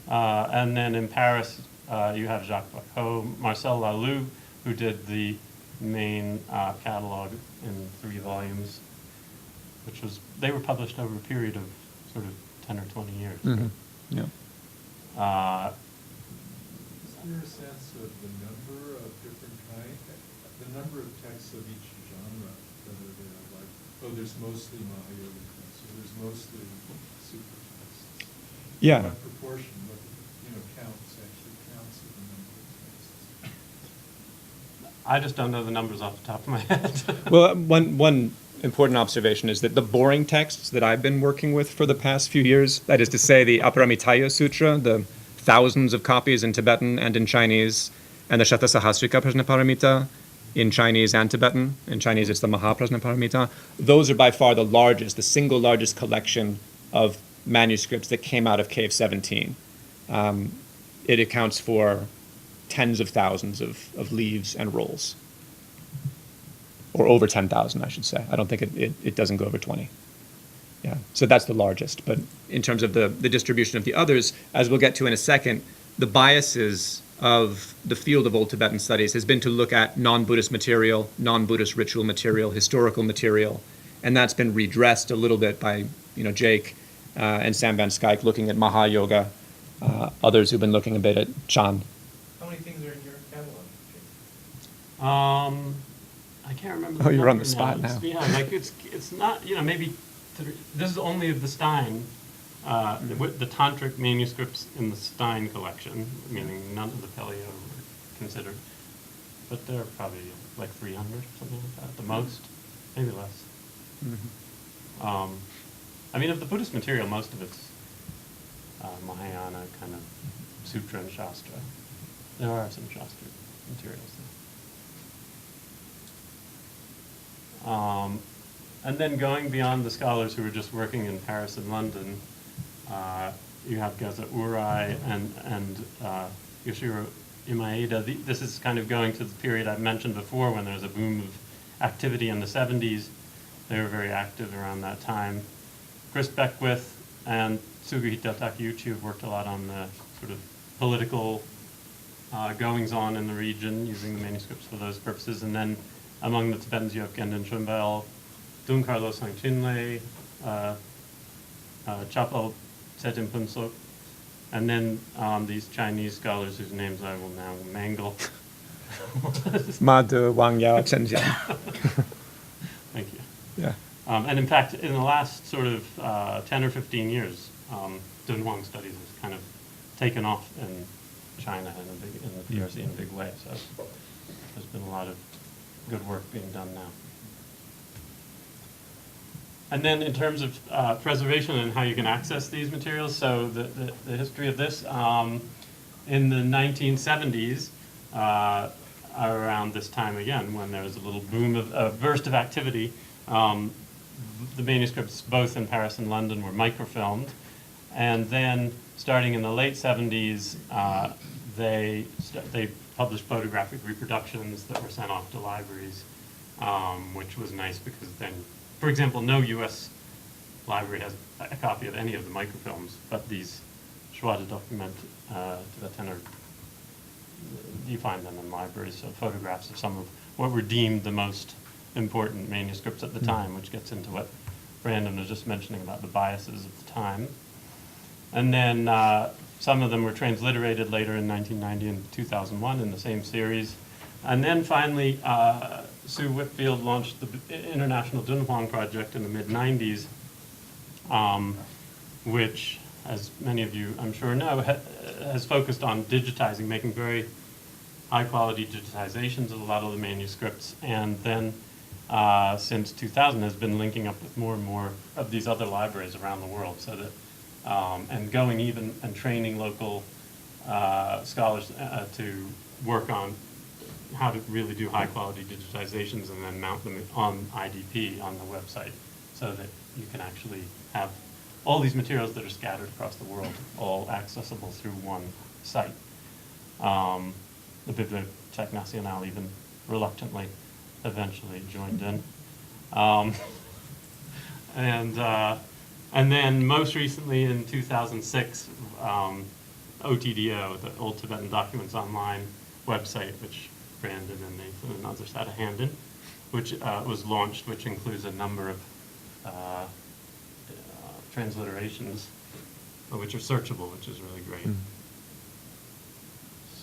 And then in Paris, you have Jacques Bacot, Marcel Lalou, who did the main catalog in 3 volumes, which was, they were published over a period of sort of 10 or 20 years. Mm-hmm. Yeah. Is there a sense of the number of different kinds, the number of texts of each genre, whether they're like, oh, there's mostly Mahayana texts, or there's mostly super texts? Yeah. What proportion, what, actually counts of the number of texts? I just don't know the numbers off the top of my head. Well, one important observation is that the boring texts that I've been working with for the past few years, that is to say the Aparamitaya Sutra, the thousands of copies in Tibetan and in Chinese, and the Shatasahasrika Prajnaparamita in Chinese and Tibetan. In Chinese, it's the Mahaprajnaparamita. Those are by far the largest, the single largest collection of manuscripts that came out of Cave 17. It accounts for tens of thousands of leaves and rolls. Or over 10,000, I should say. I don't think it doesn't go over 20. Yeah, so that's the largest. But in terms of the distribution of the others, as we'll get to in a second, the biases of the field of Old Tibetan studies has been to look at non-Buddhist material, non-Buddhist ritual material, historical material, and that's been redressed a little bit by Jake and Sam Van Skyke looking at Mahayoga, others who've been looking a bit at Chan. How many things are in your catalog? I can't remember. Oh, you're on the number spot now. Yeah, like it's not, maybe this is only of the Stein, the tantric manuscripts in the Stein collection, meaning none of the Paleo were considered, but there are probably like 300, something like that, at the most, maybe less. Mm-hmm. I mean, of the Buddhist material, most of it's Mahayana kind of sutra and shastra. There are some shastra materials there. And then going beyond the scholars who were just working in Paris and London, you have Geza Urai and Yoshiro Imaeda. This is kind of going to the period I've mentioned before when there was a boom of activity in the 70s. They were very active around that time. Chris Beckwith and Tsuguhito Takeuchi have worked a lot on the sort of political goings-on in the region, using the manuscripts for those purposes. And then among the Tibetans, you have Gendon Chumbel, Dun Carlos Hangchinle, Chapal Tsetim Punsok, and then these Chinese scholars whose names I will now mangle. Madu, Wang Yao, Chen Jian. Thank you. Yeah. And in fact, in the last sort of 10 or 15 years, Dunhuang studies has kind of taken off in China in the PRC in a big way. So there's been a lot of good work being done now. And then in terms of preservation and how you can access these materials, so the history of this, in the 1970s, around this time again, when there was a little boom of a burst of activity, the manuscripts both in Paris and London were microfilmed. And then starting in the late 70s, they published photographic reproductions that were sent off to libraries, which was nice because then, for example, no U.S. library has a copy of any of the microfilms, but these Choix de Document Tibetan, you find them in libraries, so photographs of some of what were deemed the most important manuscripts at the time, which gets into what Brandon was just mentioning about the biases of the time. And then some of them were transliterated later in 1990 and 2001 in the same series. And then finally, Sue Whitfield launched the International Dunhuang Project in the mid-90s, which, as many of you I'm sure know, has focused on digitizing, making very high-quality digitizations of a lot of the manuscripts, and then since 2000 has been linking up with more and more of these other libraries around the world, so that and going even and training local scholars to work on how to really do high-quality digitizations and then mount them on IDP on the website, so that you can actually have all these materials that are scattered across the world all accessible through one site. The Bibliothèque Nationale even reluctantly eventually joined in. And then most recently in 2006, OTDO, the Old Tibetan Documents Online website, which Brandon and Nathan and others had a hand in, which was launched, which includes a number of transliterations, which are searchable, which is really great.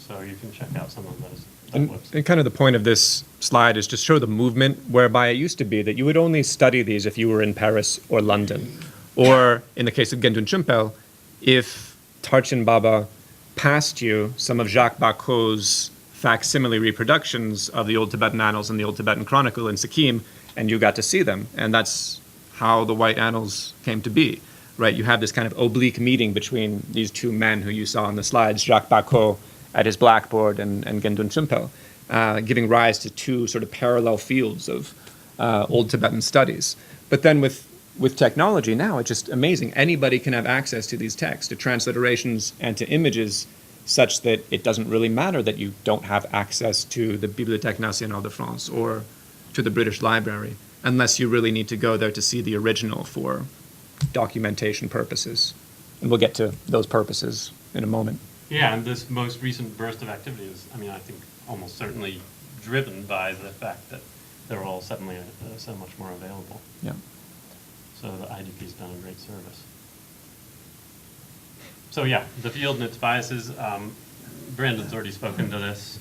So you can check out some of those. And kind of the point of this slide is to show the movement whereby it used to be that you would only study these if you were in Paris or London. Or in the case of Gendun Chumpel, if Tarchin Baba passed you some of Jacques Bacot's facsimile reproductions of the Old Tibetan Annals and the Old Tibetan Chronicle in Sikkim, and you got to see them. And that's how the White Annals came to be, right? You have this kind of oblique meeting between these two men who you saw on the slides, Jacques Bacot at his blackboard and Gendun Chumpel, giving rise to two sort of parallel fields of Old Tibetan studies. But then with technology now, it's just amazing. Anybody can have access to these texts, to transliterations and to images, such that it doesn't really matter that you don't have access to the Bibliothèque Nationale de France or to the British Library, unless you really need to go there to see the original for documentation purposes. And we'll get to those purposes in a moment. Yeah, and this most recent burst of activity is, I mean, I think almost certainly driven by the fact that they're all suddenly so much more available. Yeah. So the IDP's done a great service. So yeah, the field and its biases, Brandon's already spoken to this,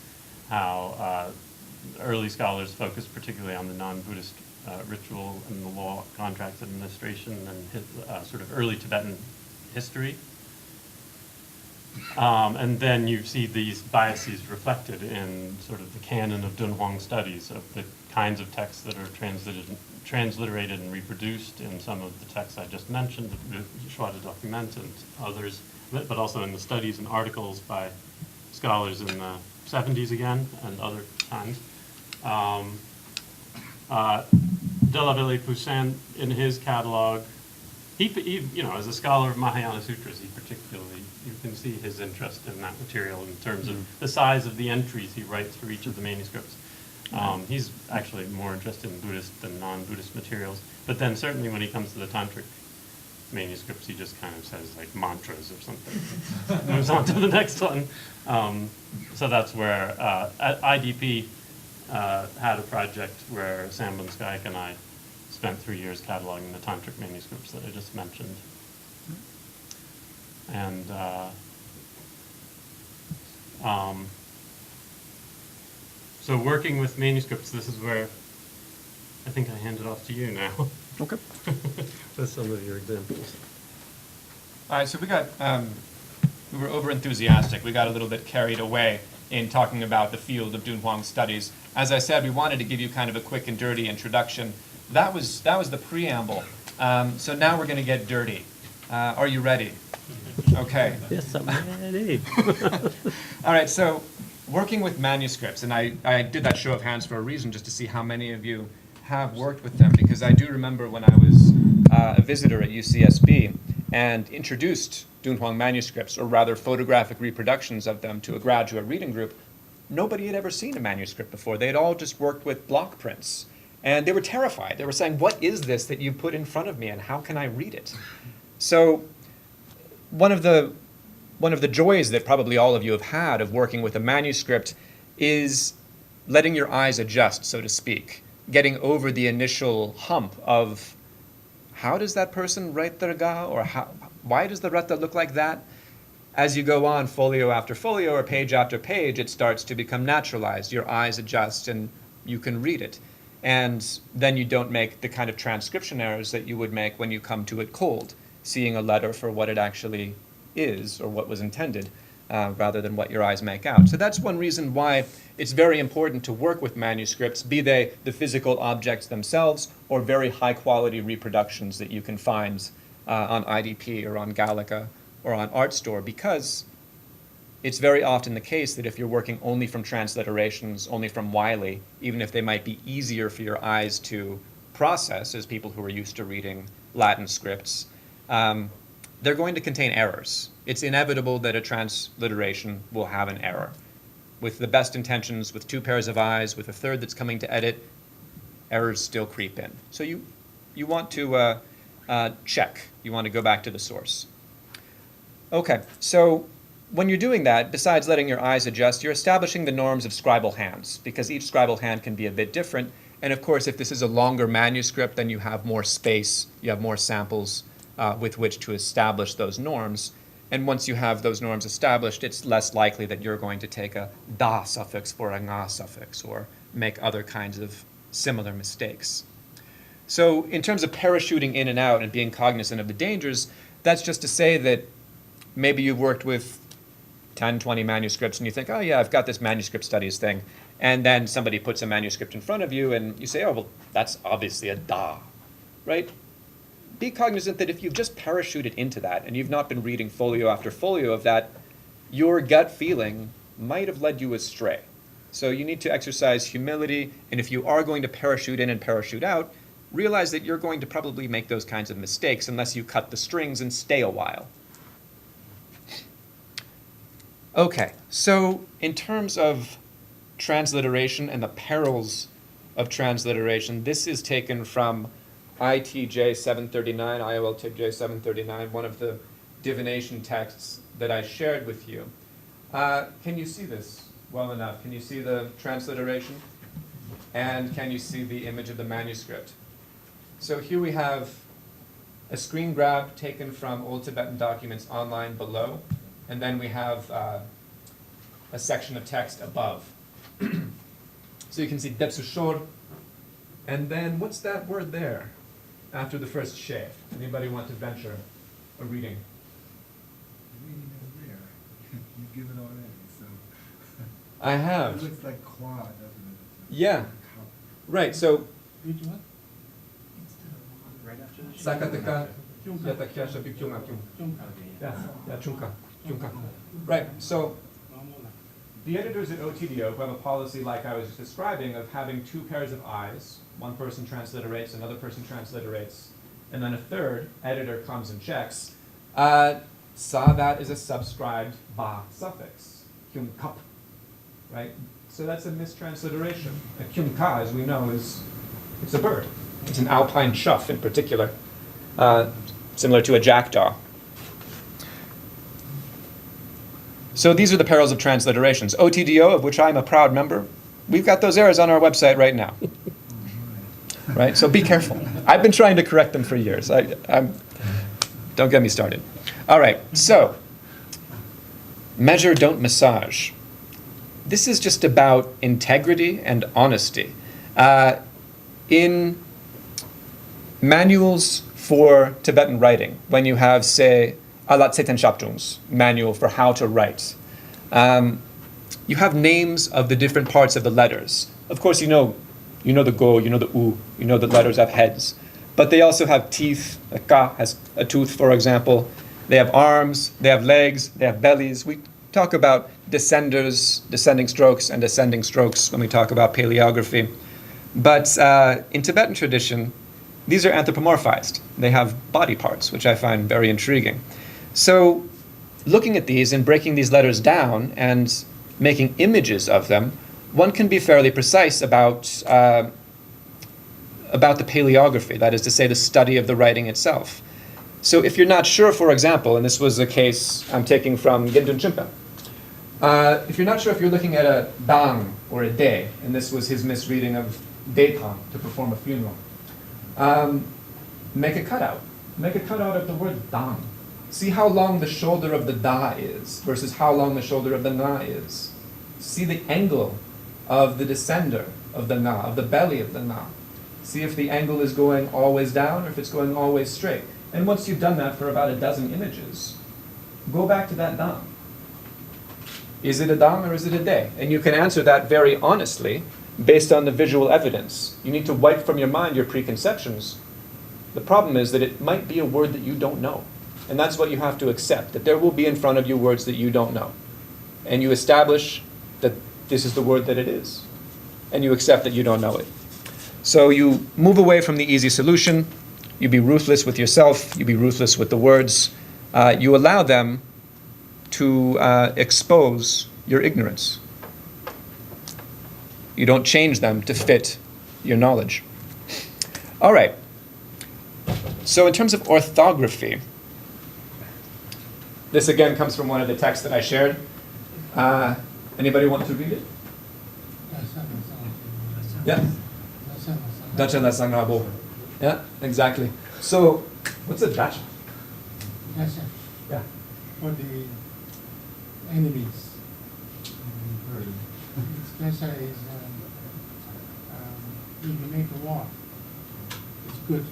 how early scholars focused particularly on the non-Buddhist ritual and the law, contracts administration, and sort of early Tibetan history. And then you see these biases reflected in sort of the canon of Dunhuang studies, of the kinds of texts that are transliterated and reproduced in some of the texts I just mentioned, the Shuada document and others, but also in the studies and articles by scholars in the 70s again and other times. De la Vallée-Poussin, in his catalog, he, you know, as a scholar of Mahayana Sutras, he particularly, you can see his interest in that material in terms of the size of the entries he writes for each of the manuscripts. He's actually more interested in Buddhist than non-Buddhist materials. But then certainly when he comes to the tantric manuscripts, he just kind of says like mantras or something. Moves on to the next one. So that's where IDP had a project where Sam Bunskaik and I spent 3 years cataloging the tantric manuscripts that I just mentioned. And so working with manuscripts, this is where I think I hand it off to you now. Okay. With some of your examples. All right, so we were over enthusiastic. We got a little bit carried away in talking about the field of Dunhuang studies. As I said, we wanted to give you kind of a quick and dirty introduction. That was the preamble. So now we're going to get dirty. Are you ready? Okay. Yes, I'm ready. All right, so working with manuscripts, and I did that show of hands for a reason, just to see how many of you have worked with them, because I do remember when I was a visitor at UCSB and introduced Dunhuang manuscripts, or rather photographic reproductions of them, to a graduate reading group, nobody had ever seen a manuscript before. They had all just worked with block prints. And they were terrified. They were saying, what is this that you put in front of me, and how can I read it? So one of the joys that probably all of you have had of working with a manuscript is letting your eyes adjust, so to speak, getting over the initial hump of how does that person write the raga, or why does the rata look like that? As you go on folio after folio or page after page, it starts to become naturalized. Your eyes adjust and you can read it. And then you don't make the kind of transcription errors that you would make when you come to it cold, seeing a letter for what it actually is or what was intended, rather than what your eyes make out. So that's one reason why it's very important to work with manuscripts, be they the physical objects themselves or very high-quality reproductions that you can find on IDP or on Gallica or on ArtStore, because it's very often the case that if you're working only from transliterations, only from Wiley, even if they might be easier for your eyes to process as people who are used to reading Latin scripts, they're going to contain errors. It's inevitable that a transliteration will have an error. With the best intentions, with 2 pairs of eyes, with a third that's coming to edit, errors still creep in. So you want to check. You want to go back to the source. Okay, so when you're doing that, besides letting your eyes adjust, you're establishing the norms of scribal hands, because each scribal hand can be a bit different. And of course, if this is a longer manuscript, then you have more space, you have more samples with which to establish those norms. And once you have those norms established, it's less likely that you're going to take a da suffix for a nga suffix or make other kinds of similar mistakes. So in terms of parachuting in and out and being cognizant of the dangers, that's just to say that maybe you've worked with 10, 20 manuscripts and you think, oh yeah, I've got this manuscript studies thing. And then somebody puts a manuscript in front of you and you say, oh, well, that's obviously a da, right? Be cognizant that if you've just parachuted into that and you've not been reading folio after folio of that, your gut feeling might have led you astray. So you need to exercise humility, and if you are going to parachute in and parachute out, realize that you're going to probably make those kinds of mistakes unless you cut the strings and stay a while. Okay, so in terms of transliteration and the perils of transliteration, this is taken from ITJ 739, IOL tip J 739, one of the divination texts that I shared with you. Can you see this well enough? Can you see the transliteration? And can you see the image of the manuscript? So here we have a screen grab taken from Old Tibetan documents online below, and then we have a section of text above. So you can see Depsushor, and then what's that word there after the first she? Anybody want to venture a reading? The reading is there. You give it already, so. I have. It looks like qua, doesn't it? Yeah. Right, so Which one? Right after the Sakataka Yatakya Shabikyunga Kyung. Yeah, Chunka. Right, so the editors at OTDO who have a policy like I was describing of having two pairs of eyes, one person transliterates, another person transliterates, and then a third editor comes and checks, saw that as a subscribed ba suffix, kyun kap, right? So that's a mistransliteration. A kyun ka, as we know, it's a bird. It's an alpine chough in particular, similar to a jackdaw. So these are the perils of transliterations. OTDO, of which I'm a proud member, we've got those errors on our website right now. Right? So be careful. I've been trying to correct them for years. Don't get me started. All right, so measure, don't massage. This is just about integrity and honesty. In manuals for Tibetan writing, when you have, say, Alat Seten Shaptung's manual for how to write, you have names of the different parts of the letters. Of course, you know the go, you know the u, you know the letters have heads. But they also have teeth. A ka has a tooth, for example. They have arms, they have legs, they have bellies. We talk about descending strokes, and ascending strokes when we talk about paleography. But in Tibetan tradition, these are anthropomorphized. They have body parts, which I find very intriguing. So looking at these and breaking these letters down and making images of them, one can be fairly precise about the paleography, that is to say, the study of the writing itself. So if you're not sure, for example, and this was a case I'm taking from Gendun Chimpa, if you're not sure if you're looking at a dang or a de, and this was his misreading of detan, to perform a funeral, make a cutout. Make a cutout of the word dang. See how long the shoulder of the da is versus how long the shoulder of the na is. See the angle of the descender of the na, of the belly of the na. See if the angle is going always down or if it's going always straight. And once you've done that for about a dozen images, go back to that dang. Is it a dang or is it a de? And you can answer that very honestly based on the visual evidence. You need to wipe from your mind your preconceptions. The problem is that it might be a word that you don't know. And that's what you have to accept, that there will be in front of you words that you don't know. And you establish that this is the word that it is. And you accept that you don't know it. So you move away from the easy solution. You be ruthless with yourself. You be ruthless with the words. You allow them to expose your ignorance. You don't change them to fit your knowledge. All right. So in terms of orthography, this again comes from one of the texts that I shared. Anybody want to read it? Yeah. Dacha la sangrabo. Yeah, exactly. So, what's a dacha? Yes, sir. Yeah. For the enemies. Dacha is, if you make a war, it's good.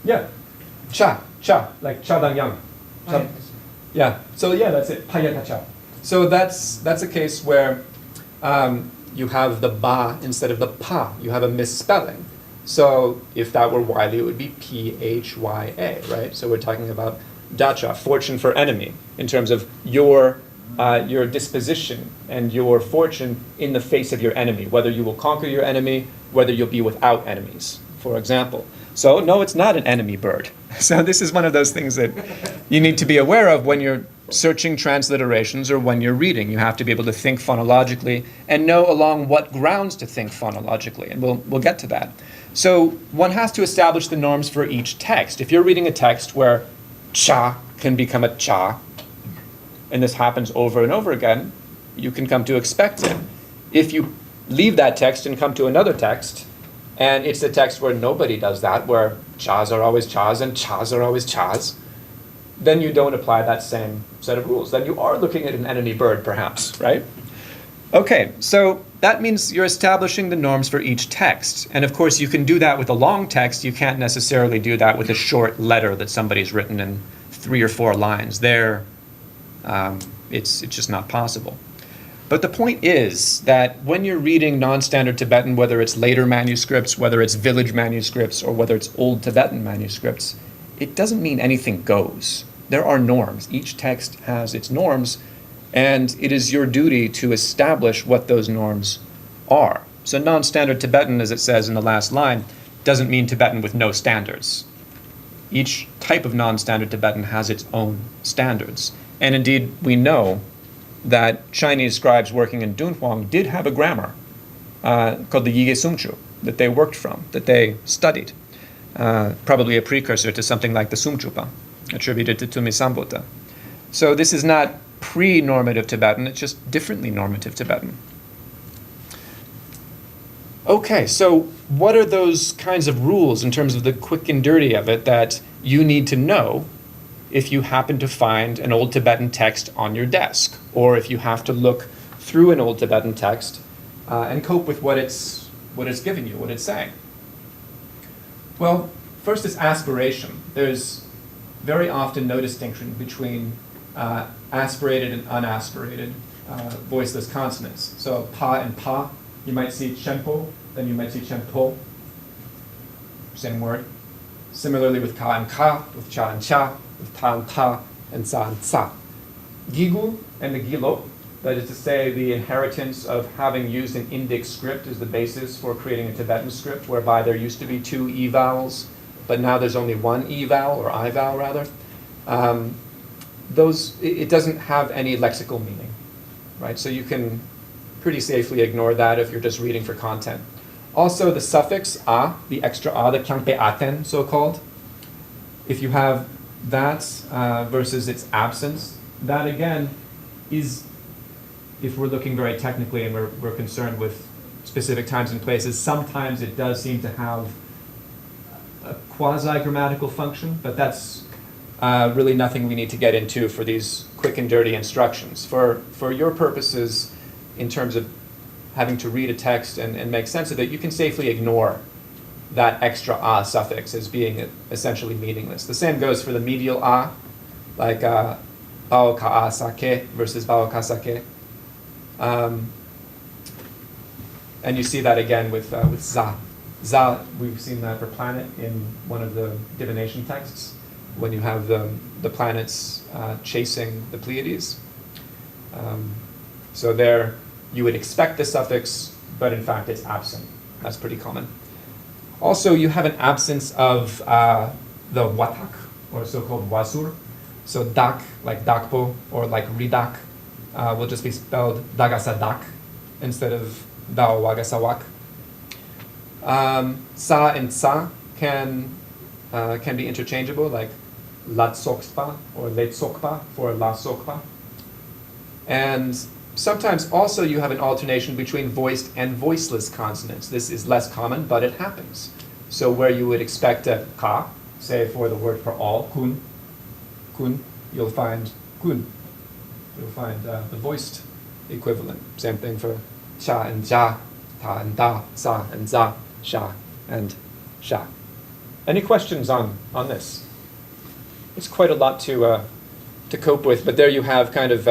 Yeah. Cha, like cha dang yang. Cha. Yeah. So yeah, that's it. Payata cha. So that's a case where you have the ba instead of the pa. You have a misspelling. So if that were Wiley, it would be Phya, right? So we're talking about dacha, fortune for enemy, in terms of your disposition and your fortune in the face of your enemy, whether you will conquer your enemy, whether you'll be without enemies, for example. So no, it's not an enemy bird. So this is one of those things that you need to be aware of when you're searching transliterations or when you're reading. You have to be able to think phonologically and know along what grounds to think phonologically, and we'll get to that. So one has to establish the norms for each text. If you're reading a text where cha can become a cha, and this happens over and over again, you can come to expect it. If you leave that text and come to another text, and it's a text where nobody does that, where chas are always chas and chas are always chas, then you don't apply that same set of rules. Then you are looking at an enemy bird, perhaps, right? Okay, so that means you're establishing the norms for each text. And of course, you can do that with a long text. You can't necessarily do that with a short letter that somebody's written in 3 or 4 lines. There, it's just not possible. But the point is that when you're reading non-standard Tibetan, whether it's later manuscripts, whether it's village manuscripts, or whether it's Old Tibetan manuscripts, it doesn't mean anything goes. There are norms. Each text has its norms, and it is your duty to establish what those norms are. So non-standard Tibetan, as it says in the last line, doesn't mean Tibetan with no standards. Each type of non-standard Tibetan has its own standards. And indeed, we know that Chinese scribes working in Dunhuang did have a grammar called the Yige Sumchu that they worked from, that they studied. Probably a precursor to something like the Sumchupa, attributed to Tumi Sambuta. So this is not pre-normative Tibetan, it's just differently normative Tibetan. Okay, so what are those kinds of rules in terms of the quick and dirty of it that you need to know if you happen to find an Old Tibetan text on your desk, or if you have to look through an Old Tibetan text and cope with what it's giving you, what it's saying? Well, first is aspiration. There's very often no distinction between aspirated and unaspirated voiceless consonants. So pa and pa, you might see chenpo, then you might see chenpo, same word. Similarly with ka and ka, with cha and cha, with ta and ta, and sa and sa. Gigu and the gilo, that is to say the inheritance of having used an Indic script as the basis for creating a Tibetan script, whereby there used to be 2 E vowels, but now there's only 1 E vowel, or I vowel rather. It doesn't have any lexical meaning, right? So you can pretty safely ignore that if you're just reading for content. Also the suffix a, the extra a, the kyangpe aten, so-called. If you have that versus its absence, that again is, if we're looking very technically and we're concerned with specific times and places, sometimes it does seem to have a quasi-grammatical function, but that's really nothing we need to get into for these quick and dirty instructions. For your purposes, in terms of having to read a text and make sense of it, you can safely ignore that extra a suffix as being essentially meaningless. The same goes for the medial a, like bao ka a sake versus bao ka sake. And you see that again with za. Za, we've seen that for planet in one of the divination texts, when you have the planets chasing the Pleiades. So there you would expect the suffix, but in fact it's absent. That's pretty common. Also, you have an absence of the watak, or so-called wasur. So dak, like dakpo, or like ridak, will just be spelled dagasadak instead of dao wagasawak. Sa and sa can be interchangeable, like latsokpa or letsokpa for la sokpa. And sometimes also you have an alternation between voiced and voiceless consonants. This is less common, but it happens. So where you would expect a ka, say for the word for all, kun, you'll find kun. You'll find the voiced equivalent. Same thing for cha and ja, ta and da, sa and za, sha and sha. Any questions on this? It's quite a lot to cope with, but there you have kind of,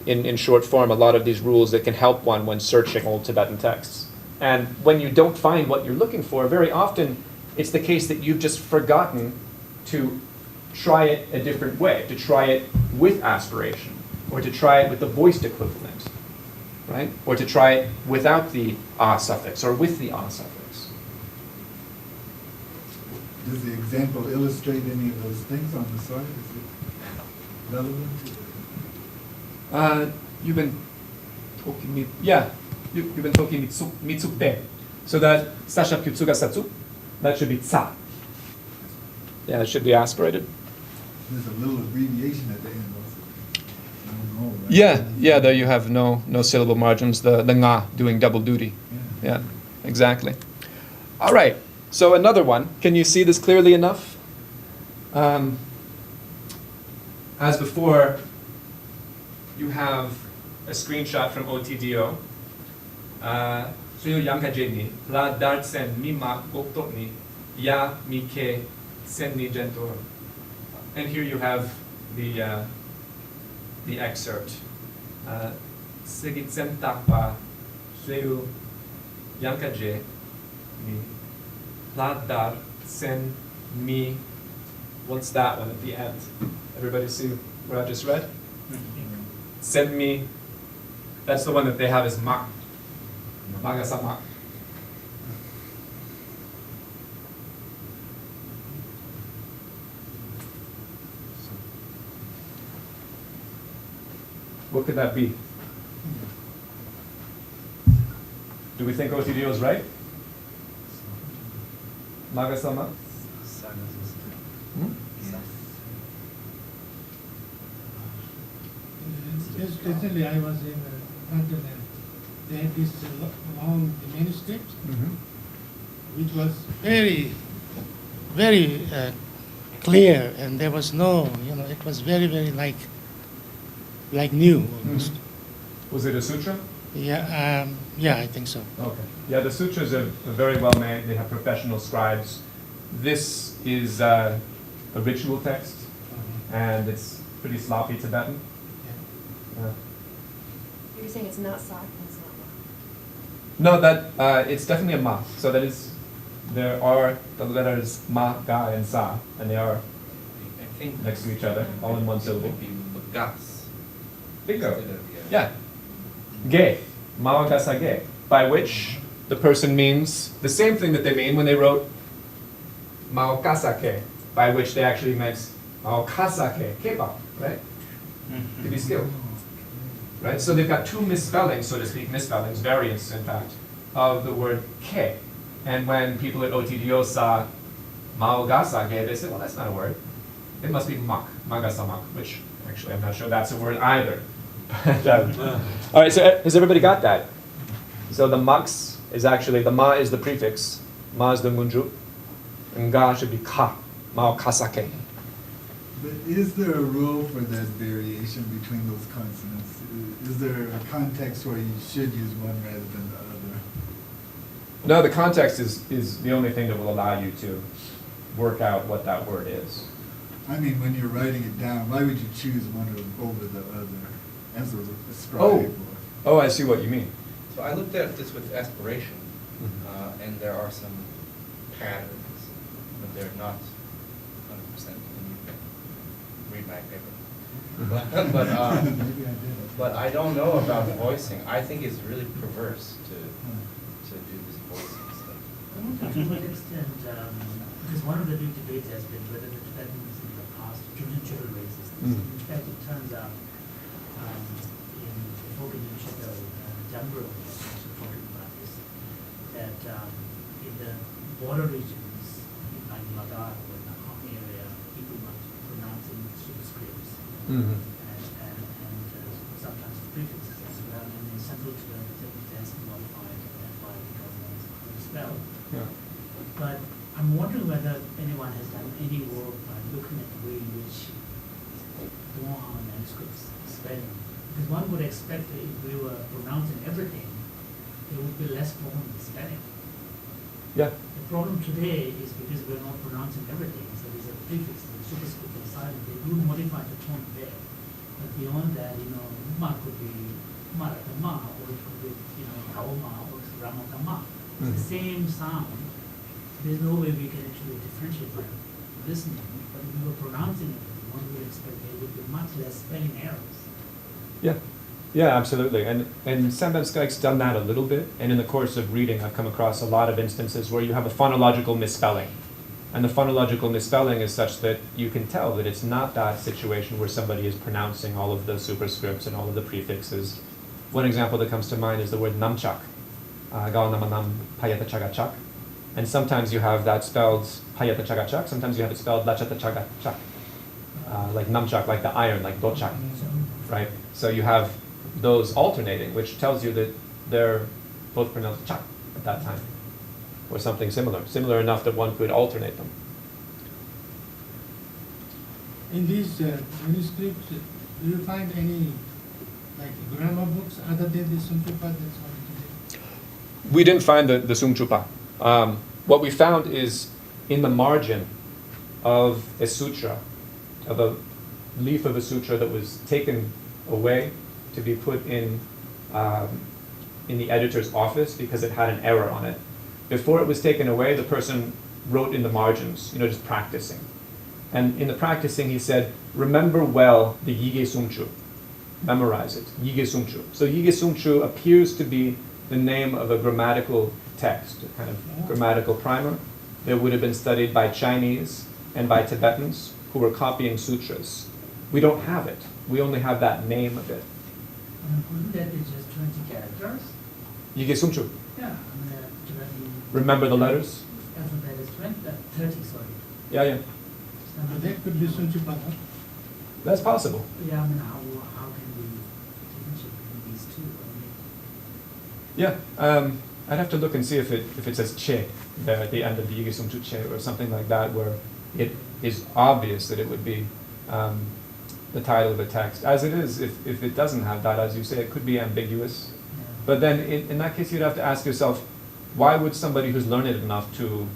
in short form, a lot of these rules that can help one when searching Old Tibetan texts. And when you don't find what you're looking for, very often it's the case that you've just forgotten to try it a different way, to try it with aspiration, or to try it with the voiced equivalent, right? Or to try it without the a suffix, or with the a suffix. Does the example illustrate any of those things on the side? Is it relevant? You've been talking you've been talking mitsupe. So that sasha pyutsuga satsu, that should be tsa. Yeah, it should be aspirated. There's a little abbreviation at the end also. No, right? Yeah, there you have no syllable margins, the nga doing double duty. Yeah, exactly. All right, so another one. Can you see this clearly enough? As before, you have a screenshot from OTDO. Suyo yankajeni, la dartsen mi ma goktokni, ya mi ke sen ni gentor. And here you have the excerpt. Sigitsen takpa, suyo yankaje, mi, la dartsen mi. What's that one at the end? Everybody see what I just read? Send me. That's the one that they have as ma. Magasama. What could that be? Do we think OTDO is right? Magasama? Just recently I was in London and they had this long manuscript, which was very, very clear, and there was no, it was very, very like new almost. Was it a sutra? Yeah, I think so. Okay. Yeah, the sutras are very well made. They have professional scribes. This is a ritual text, and it's pretty sloppy Tibetan. You're saying it's not sa and it's not ma? No, that it's definitely a ma. So that is, there are the letters ma, ga, and sa, and they are I think next to each other, all in one syllable. would be bagas. Bingo. Yeah. Ge, mao gasa ge, by which the person means the same thing that they mean when they wrote mao kasake, by which they actually meant mao kasake, keba, right? To be skilled. Right? So they've got two misspellings, so to speak, misspellings, variants, in fact, of the word ke. And when people at OTDO saw mao gasa ge, they said, well, that's not a word. It must be mak, magasamak, which actually I'm not sure that's a word either. All right, so has everybody got that? So the maks is actually, the ma is the prefix, ma is the munju, and ga should be ka, mao kasake. But is there a rule for that variation between those consonants? Is there a context where you should use one rather than the other? No, the context is the only thing that will allow you to work out what that word is. I mean, when you're writing it down, why would you choose one over the other as a scribe? Oh, I see what you mean. So I looked at this with aspiration, and there are some patterns, but they're not 100%. And you can read my paper. Maybe I did. But I don't know about voicing. I think it's really perverse to do this voicing stuff. To what extent, because one of the big debates has been whether the Tibetans in the past traditional races. In fact, it turns out in the folk initiative, Jambro was also talking about this, that in the border regions, like Ladakh or the Kham area, people were pronouncing superscripts and sometimes prefixes as well. And in central Tibet, it has been modified, and that's why it becomes how to spell. Yeah. But I'm wondering whether anyone has done any work by looking at the way in which Dunhuang manuscripts spelling. Because one would expect that if we were pronouncing everything, there would be less problem with spelling. Yeah. The problem today is because we're not pronouncing everything, so there's a prefix, the superscript and silent. They do modify the tone there. But beyond that, ma could be marata ma, or it could be, kaoma or ramata ma. It's the same sound. There's no way we can actually differentiate by listening. But if we were pronouncing it, one would expect there would be much less spelling errors. Yeah, absolutely. And Samban Skaik's done that a little bit. And in the course of reading, I've come across a lot of instances where you have a phonological misspelling. And the phonological misspelling is such that you can tell that it's not that situation where somebody is pronouncing all of the superscripts and all of the prefixes. One example that comes to mind is the word namchak. Gaonamanam Payata Chagachak. And sometimes you have that spelled Payata Chagachak, sometimes you have it spelled Lachata Chagachak. Like Namchak, like the iron, like Dochak, right? So you have those alternating, which tells you that they're both pronounced Chak at that time, or something similar enough that one could alternate them. In these manuscripts, do you find any like grammar books other than the Sumchupa? That's what it is. We didn't find the Sumchupa. What we found is in the margin of a sutra, of a leaf of a sutra that was taken away to be put in the editor's office because it had an error on it. Before it was taken away, the person wrote in the margins, just practicing. And in the practicing, he said, remember well the Yige Sumchu. Memorize it, Yige Sumchu. So Yige Sumchu appears to be the name of a grammatical text, a kind of grammatical primer that would have been studied by Chinese and by Tibetans who were copying sutras. We don't have it. We only have that name of it. Wouldn't that be just 20 characters? Yige Sumchu. Yeah, Tibetan Remember the letters? alphabet is 30, sorry. Yeah. So that could be Sumchupa. Huh? That's possible. Yeah, how can we differentiate between these two? Yeah, I'd have to look and see if it says che there at the end of the Yige Sumchu che or something like that, where it is obvious that it would be the title of the text. As it is, if it doesn't have that, as you say, it could be ambiguous. Yeah. But then in that case, you'd have to ask yourself, why would somebody who's learned enough to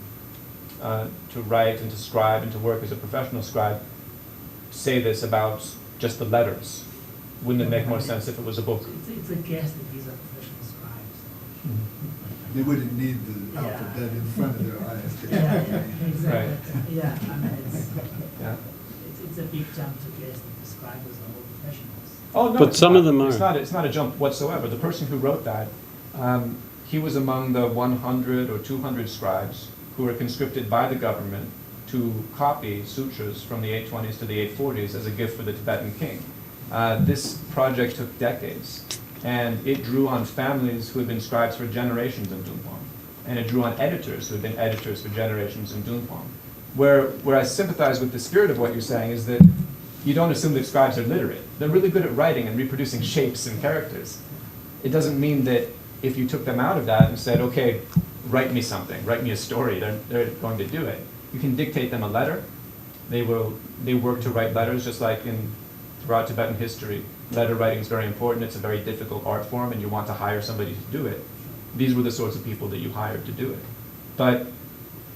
write and to scribe and to work as a professional scribe say this about just the letters? Wouldn't it make more sense if it was a book? It's a guess that these are professional scribes. They wouldn't need the Yeah. alphabet in front of their eyes. Yeah, exactly. Right. Yeah, Yeah. it's a big jump to guess that the scribes are all professionals. Oh no, But it's some not. of them It's are. not. It's not a jump whatsoever. The person who wrote that, he was among the 100 or 200 scribes who were conscripted by the government to copy sutras from the 820s to the 840s as a gift for the Tibetan king. This project took decades, and it drew on families who had been scribes for generations in Dunhuang, and it drew on editors who had been editors for generations in Dunhuang. Where I sympathize with the spirit of what you're saying is that you don't assume that scribes are literate. They're really good at writing and reproducing shapes and characters. It doesn't mean that if you took them out of that and said, okay, write me something, write me a story, they're going to do it. You can dictate them a letter. They work to write letters, just like throughout Tibetan history. Letter writing is very important. It's a very difficult art form, and you want to hire somebody to do it. These were the sorts of people that you hired to do it. But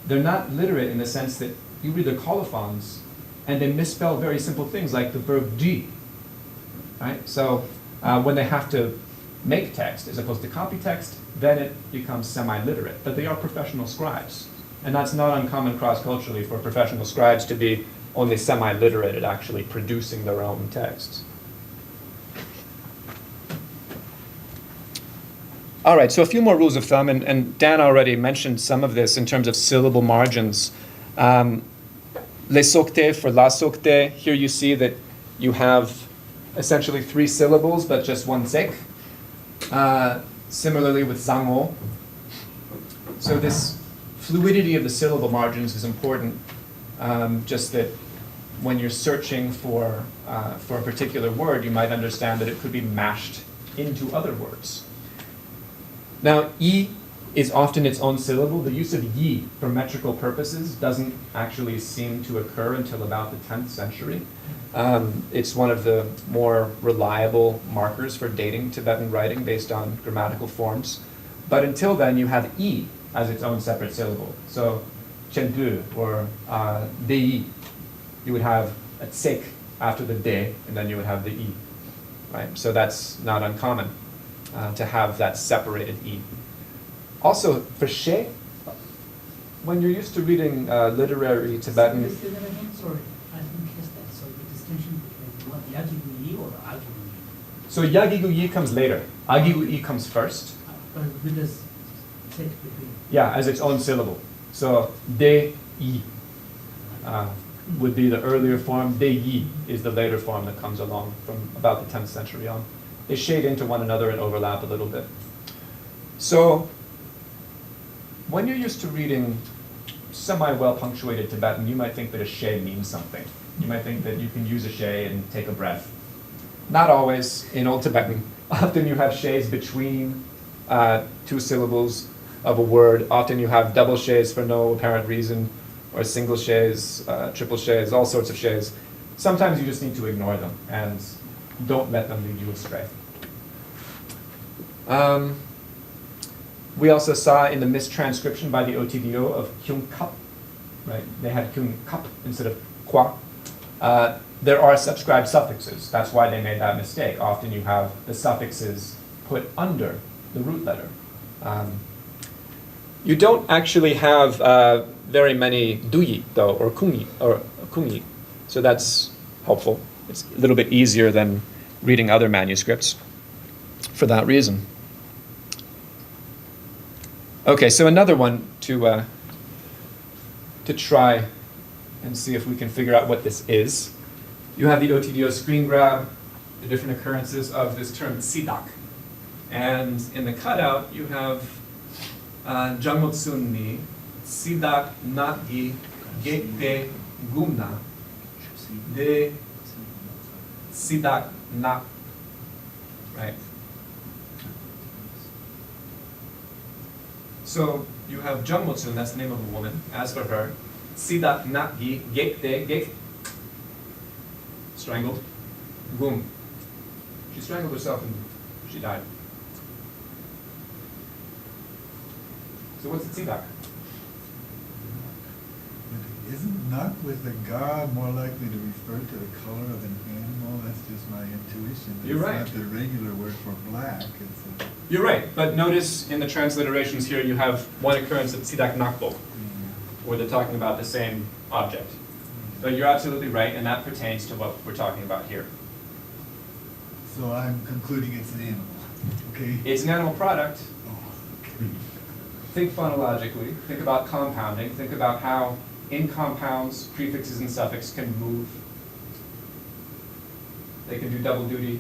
they're not literate in the sense that you read their colophons, and they misspell very simple things like the verb di. Right? So when they have to make text as opposed to copy text, then it becomes semi-literate. But they are professional scribes. And that's not uncommon cross-culturally for professional scribes to be only semi-literate at actually producing their own texts. All right, so a few more rules of thumb, and Dan already mentioned some of this in terms of syllable margins. Le sokte for la sokte, here you see that you have essentially 3 syllables, but just 1 sek. Similarly with zango. So this fluidity of the syllable margins is important, just that when you're searching for a particular word, you might understand that it could be mashed into other words. Now, I is often its own syllable. The use of yi for metrical purposes doesn't actually seem to occur until about the 10th century. It's one of the more reliable markers for dating Tibetan writing based on grammatical forms. But until then, you have I as its own separate syllable. So, chenpu or dei, you would have a tsek after the de, and then you would have the I. Right? So that's not uncommon to have that separated I. Also, for she, when you're used to reading literary Tibetan... Say that again? Sorry, I didn't catch that. So the distinction between what, Yagigu-yi or Agigu-yi? So Yagigu-yi comes later. Agigu-yi comes first. But with this take between. Yeah, as its own syllable. So de-i would be the earlier form. De-yi is the later form that comes along from about the 10th century on. They shade into one another and overlap a little bit. So when you're used to reading semi-well punctuated Tibetan, you might think that a she means something. You might think that you can use a she and take a breath. Not always in Old Tibetan. Often you have she's between two syllables of a word. Often you have double she's for no apparent reason, or single she's, triple she's, all sorts of she's. Sometimes you just need to ignore them and don't let them lead you astray. We also saw in the mistranscription by the OTDO of kyung kap, right? They had kyung kap instead of kwa. There are subscribed suffixes. That's why they made that mistake. Often you have the suffixes put under the root letter. You don't actually have very many duyi, though, or kungi. So that's helpful. It's a little bit easier than reading other manuscripts for that reason. Okay, so another one to try and see if we can figure out what this is. You have the OTDO screen grab, the different occurrences of this term sidak. And in the cutout, you have Jangmotsun ni sidak nagi gekte gumna de sidak na. Right? So you have Jangmotsun, that's the name of a woman. As for her, sidak nagi gekte gek, strangled, gum. She strangled herself and she died. So what's the sidak? Isn't nak with the ga more likely to refer to the color of an animal? That's just my intuition. You're right. It's not the regular word for black. You're right, but notice in the transliterations here you have one occurrence of sidak nakbo, where they're talking about the same object. So you're absolutely right, and that pertains to what we're talking about here. So I'm concluding it's an animal. Okay. It's an animal product. Oh, okay. Think phonologically, think about compounding, think about how in compounds, prefixes and suffixes can move. They can do double duty.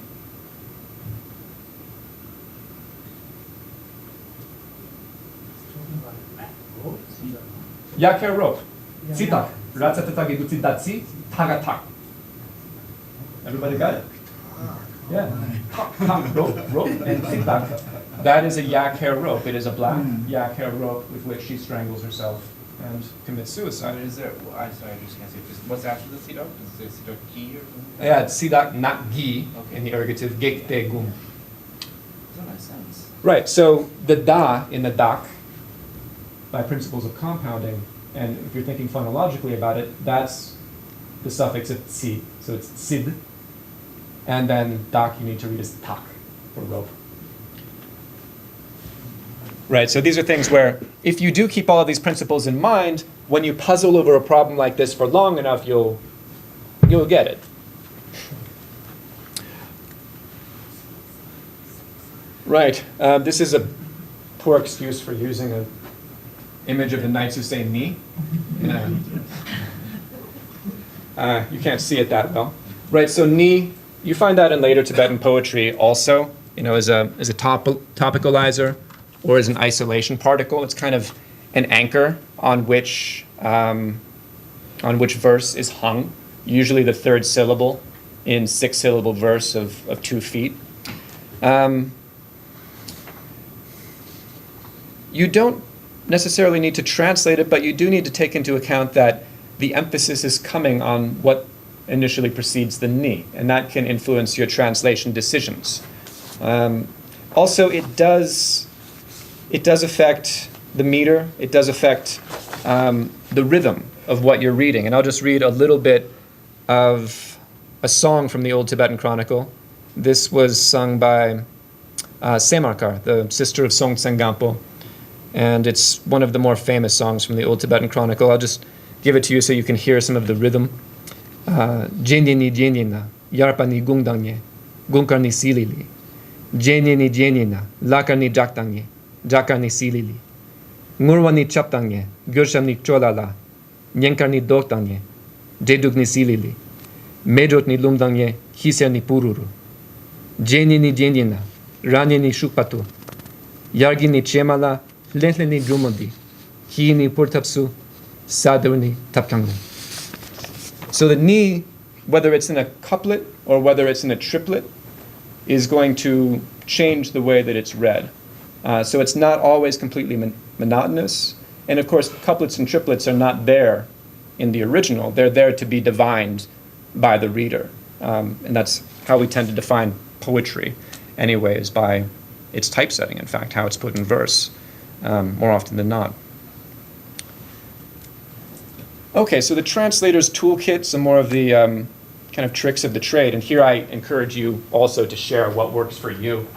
Yaker rope. Sitak. Ratsatatagi dutsidatsi. Tagatak. Everybody got it? Yeah. Tak, rope, and sitak. That is a yak hair rope. It is a black yak hair rope with which she strangles herself and commits suicide. Is there, I'm sorry, I just can't see. What's after the sidok? Is there sidok ki or something? Yeah, it's sidak not gi in the ergative, gekte gum. Doesn't make sense. Right, so the da in the dak, by principles of compounding, and if you're thinking phonologically about it, that's the suffix of tsi. So it's sid, and then dak you need to read as tak for rope. Right, so these are things where if you do keep all of these principles in mind, when you puzzle over a problem like this for long enough, you'll get it. Right, this is a poor excuse for using an image of the knights who say ni. You can't see it that well. Right, so ni, you find that in later Tibetan poetry also, as a topicalizer, or as an isolation particle. It's kind of an anchor on which verse is hung, usually the third syllable in 6-syllable verse of 2 feet. You don't necessarily need to translate it, but you do need to take into account that the emphasis is coming on what initially precedes the ni, and that can influence your translation decisions. Also, it does affect the meter. It does affect the rhythm of what you're reading. And I'll just read a little bit of a song from the Old Tibetan Chronicle. This was sung by Semarkar, the sister of Songtsen Gampo. And it's one of the more famous songs from the Old Tibetan Chronicle. I'll just give it to you so you can hear some of the rhythm. Jenini jenina, yarpani gungdangye, gunkarni silili. Jenini jenina, lakarni jaktangye, jakarni silili. Ngurwani chaptangye, gyurshamni cholala, nyenkarni doktangye, jedugni silili. Medotni lumdangye, hiserni pururu. Jenini jenina, ranini shukpatu. Yargini chemala, lentleni drumodi. Hi ni purtapsu, saduni tapkangu. So the ni, whether it's in a couplet or whether it's in a triplet, is going to change the way that it's read. So it's not always completely monotonous. And of course, couplets and triplets are not there in the original. They're there to be divined by the reader. And that's how we tend to define poetry anyways, by its typesetting, in fact, how it's put in verse, more often than not. Okay, so the translator's toolkit, some more of the kind of tricks of the trade, and here I encourage you also to share what works for you.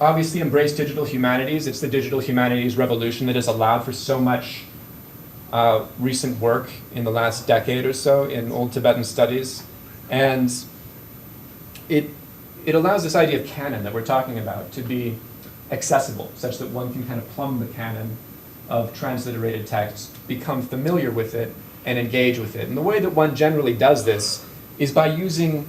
Obviously embrace digital humanities. It's the digital humanities revolution that has allowed for so much recent work in the last decade or so in Old Tibetan studies. And it allows this idea of canon that we're talking about to be accessible, such that one can kind of plumb the canon of transliterated texts, become familiar with it, and engage with it. And the way that one generally does this is by using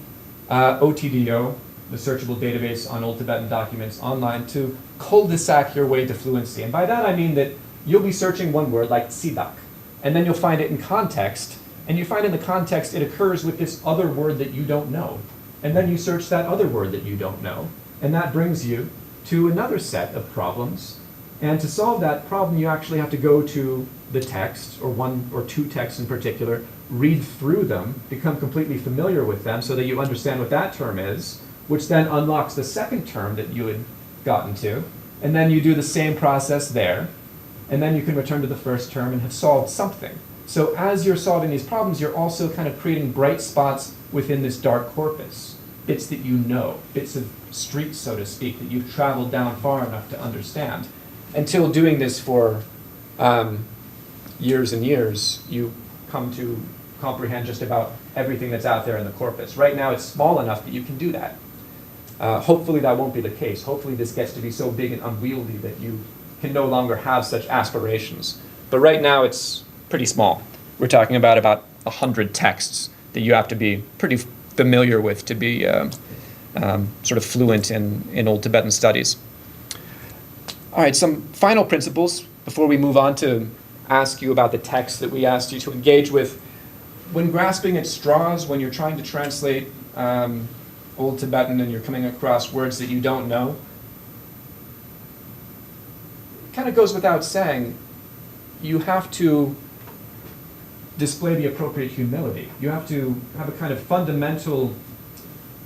OTDO, the searchable database on Old Tibetan documents online, to cul-de-sac your way to fluency. And by that I mean that you'll be searching one word like tsidak, and then you'll find it in context, and you find in the context it occurs with this other word that you don't know. And then you search that other word that you don't know, and that brings you to another set of problems. And to solve that problem, you actually have to go to the text, or one or two texts in particular, read through them, become completely familiar with them so that you understand what that term is, which then unlocks the second term that you had gotten to. And then you do the same process there, and then you can return to the first term and have solved something. So as you're solving these problems, you're also kind of creating bright spots within this dark corpus, bits that you know, bits of streets, so to speak, that you've traveled down far enough to understand. Until doing this for years and years, you come to comprehend just about everything that's out there in the corpus. Right now, it's small enough that you can do that. Hopefully that won't be the case. Hopefully this gets to be so big and unwieldy that you can no longer have such aspirations. But right now, it's pretty small. We're talking about 100 texts that you have to be pretty familiar with to be sort of fluent in Old Tibetan studies. All right, some final principles before we move on to ask you about the text that we asked you to engage with. When grasping at straws, when you're trying to translate Old Tibetan and you're coming across words that you don't know, it kind of goes without saying, you have to display the appropriate humility. You have to have a kind of fundamental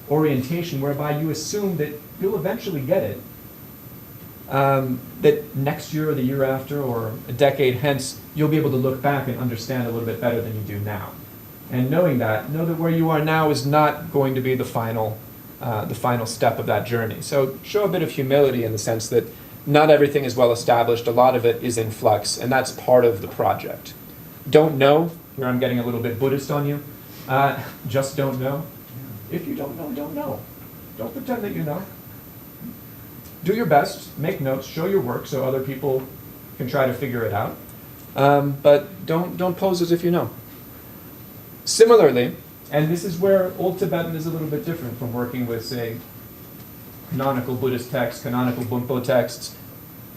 orientation whereby you assume that you'll eventually get it. That next year or the year after or a decade hence, you'll be able to look back and understand a little bit better than you do now. And knowing that, know that where you are now is not going to be the final step of that journey. So show a bit of humility in the sense that not everything is well established, a lot of it is in flux, and that's part of the project. Don't know, here I'm getting a little bit Buddhist on you, just don't know. If you don't know, don't know. Don't pretend that you know. Do your best, make notes, show your work so other people can try to figure it out. But don't pose as if you know. Similarly, and this is where Old Tibetan is a little bit different from working with, say, canonical Buddhist texts, canonical Bunpo texts,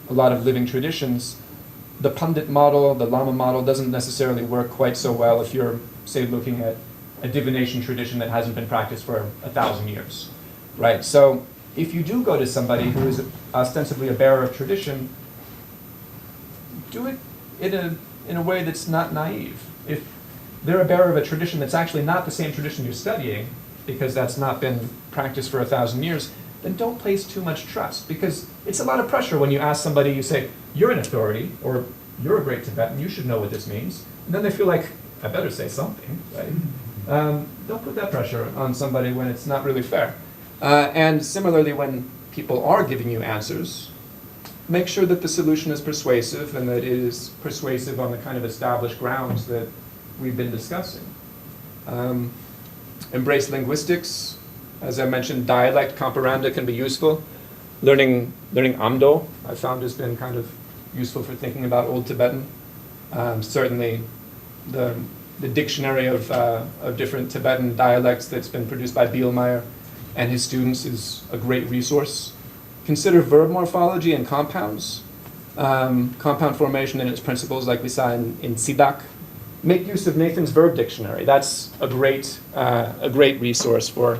a lot of living traditions, the Pandit model, the Lama model doesn't necessarily work quite so well if you're, say, looking at a divination tradition that hasn't been practiced for 1,000 years, right? So if you do go to somebody who is ostensibly a bearer of tradition, do it in a way that's not naive. If they're a bearer of a tradition that's actually not the same tradition you're studying, because that's not been practiced for 1,000 years, then don't place too much trust, because it's a lot of pressure when you ask somebody, you say, you're an authority, or you're a great Tibetan, you should know what this means. And then they feel like, I better say something, right? Don't put that pressure on somebody when it's not really fair. And similarly, when people are giving you answers, make sure that the solution is persuasive and that it is persuasive on the kind of established grounds that we've been discussing. Embrace linguistics. As I mentioned, dialect, comparanda can be useful. Learning Amdo, I found, has been kind of useful for thinking about Old Tibetan. Certainly, the dictionary of different Tibetan dialects that's been produced by Bielmeier and his students is a great resource. Consider verb morphology and compounds. compound formation and its principles, like we saw in Sidak. Make use of Nathan's verb dictionary. That's a great resource for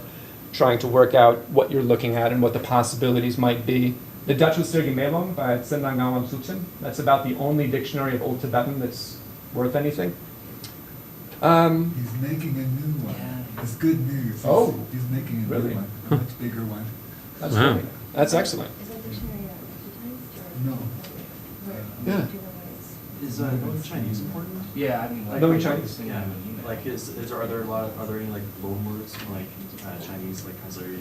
trying to work out what you're looking at and what the possibilities might be. The Dutch Melong by Dunhuang and Tibet. That's about the only dictionary of Old Tibetan that's worth anything. He's making a new one. It's good news. He's making a Really? new one, a much bigger one. That's really, that's excellent. Is that dictionary digitized or? No. Yeah. Do you know what it is? Is knowing Chinese important? Yeah, I mean, like. Knowing Chinese? Yeah, like are there any like loan words from like Chinese like translators?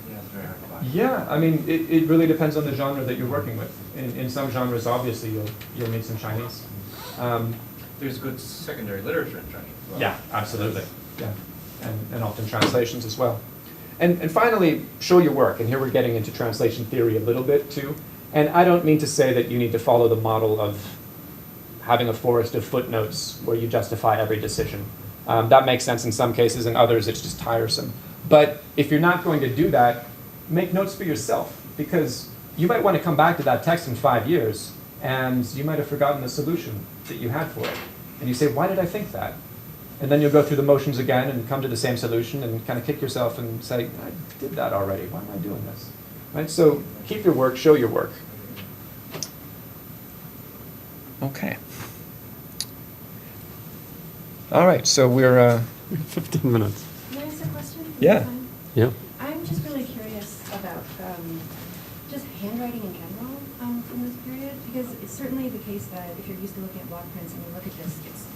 Yeah, it's very hard to find. Yeah, I mean, it really depends on the genre that you're working with. In some genres, obviously, you'll need some Chinese. There's good secondary literature in Chinese as well. Yeah, absolutely. Yeah, and often translations as well. And finally, show your work. And here we're getting into translation theory a little bit too. And I don't mean to say that you need to follow the model of having a forest of footnotes where you justify every decision. That makes sense in some cases, in others it's just tiresome. But if you're not going to do that, make notes for yourself, because you might want to come back to that text in 5 years, and you might have forgotten the solution that you had for it. And you say, why did I think that? And then you'll go through the motions again and come to the same solution and kind of kick yourself and say, I did that already. Why am I doing this? Right? So keep your work, show your work. Okay. All right, so we're 15 minutes. Can I ask a question? Yeah. Yeah. I'm just really curious about just handwriting in general from this period, because it's certainly the case that if you're used to looking at block prints and you look at this, it's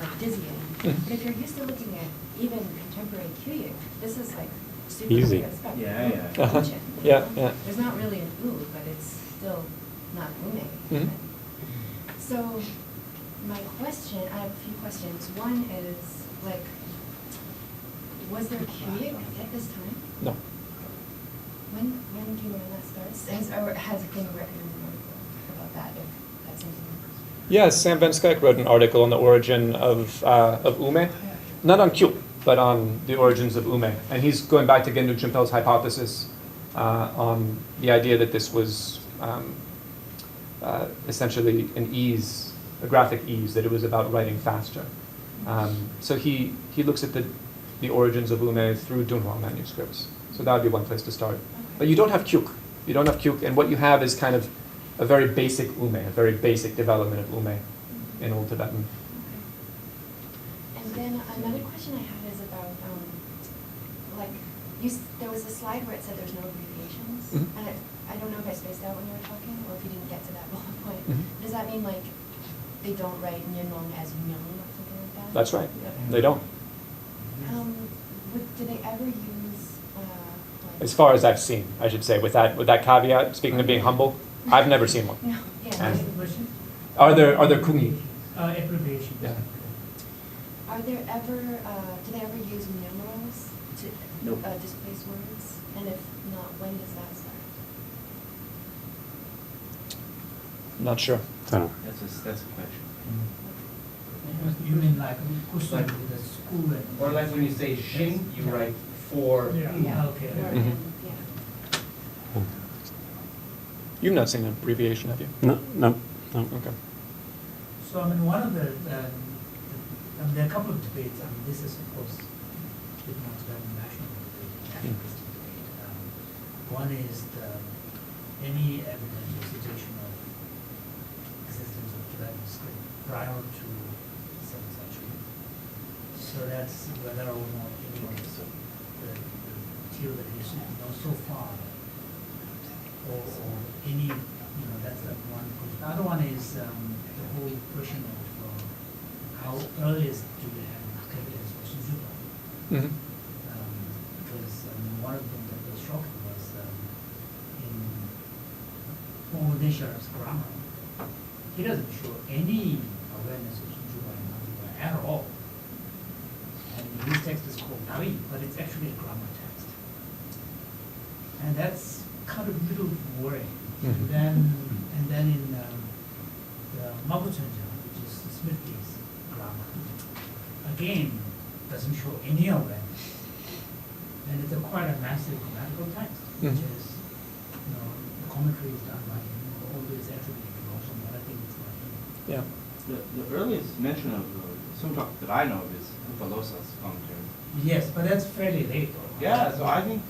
like dizzying. But if you're used to looking at even contemporary Kyuyuk, this is like super Easy. good stuff. Yeah, yeah. Uh-huh. Ancient, you Yeah, know? yeah. There's not really an oo, but it's still not ume. Mhm. So my question, I have a few questions. One is, like, was there Kyuyuk at this time? no. When do you know when that starts? Has it been written in an article about that, if that's something? Yes, Sam Van Skyke wrote an article on the origin of ume, not on Kyuk, but on the origins of ume. And he's going back to Gendu Chimpel's hypothesis on the idea that this was essentially an ease, a graphic ease, that it was about writing faster. So he looks at the origins of ume through Dunhuang manuscripts. So that would be one place to start. But you don't have Kyuk. You don't have Kyuk, and what you have is kind of a very basic ume, a very basic development of ume in Old Tibetan. And then another question I had is about, like, there was a slide where it said there's no abbreviations. Mhm. And I don't know if I spaced out when you were talking, or if you didn't get to that bullet point. Mhm. Does that mean, like, they don't write Nyinrong as Nyong or something like that? That's right. Okay. They don't. Do they ever use, like... As far as I've seen, I should say, with that caveat, speaking of being humble, I've never seen one. No, yeah. And Question? are there kungi? Abbreviation. Yeah. Are there ever, do they ever use numerals to Nope. displace words? And if not, when does that start? Not sure. So, That's a question. You mean like Kusum with the school and... Or like when you say shin, you write for. Yeah, okay. Or, Mhm. yeah. You've not seen an abbreviation, have you? no. Okay. So, I mean, one of there are a couple of debates. I mean, this is, of course, bit more Tibetan national debate, nationalistic debate. One is any evidence or citation of existence of Tibetan script prior to the 7th century. So that's whether or not any of the material that is known so far, or any, that's that one. The other one is the whole question of how earliest do we have evidence for Suzuka? Mhm. Because one of the things that was shocking was in Paul Nishar's grammar, he doesn't show any awareness of Suzuka and Nazuka at all. And his text is called Navi, but it's actually a grammar text. And that's kind of a little worrying. Mhm. And then in the Mabuchanja, which is Smith's grammar, again, doesn't show any awareness. And it's quite a massive grammatical text, which Mhm. is, the commentary is done by him, all the is attributed to Roshan, but I think it's not him. Yeah. The earliest mention of Sumtrap that I know of is Upalosa's commentary. Yes, but that's fairly late though. Yeah, so I think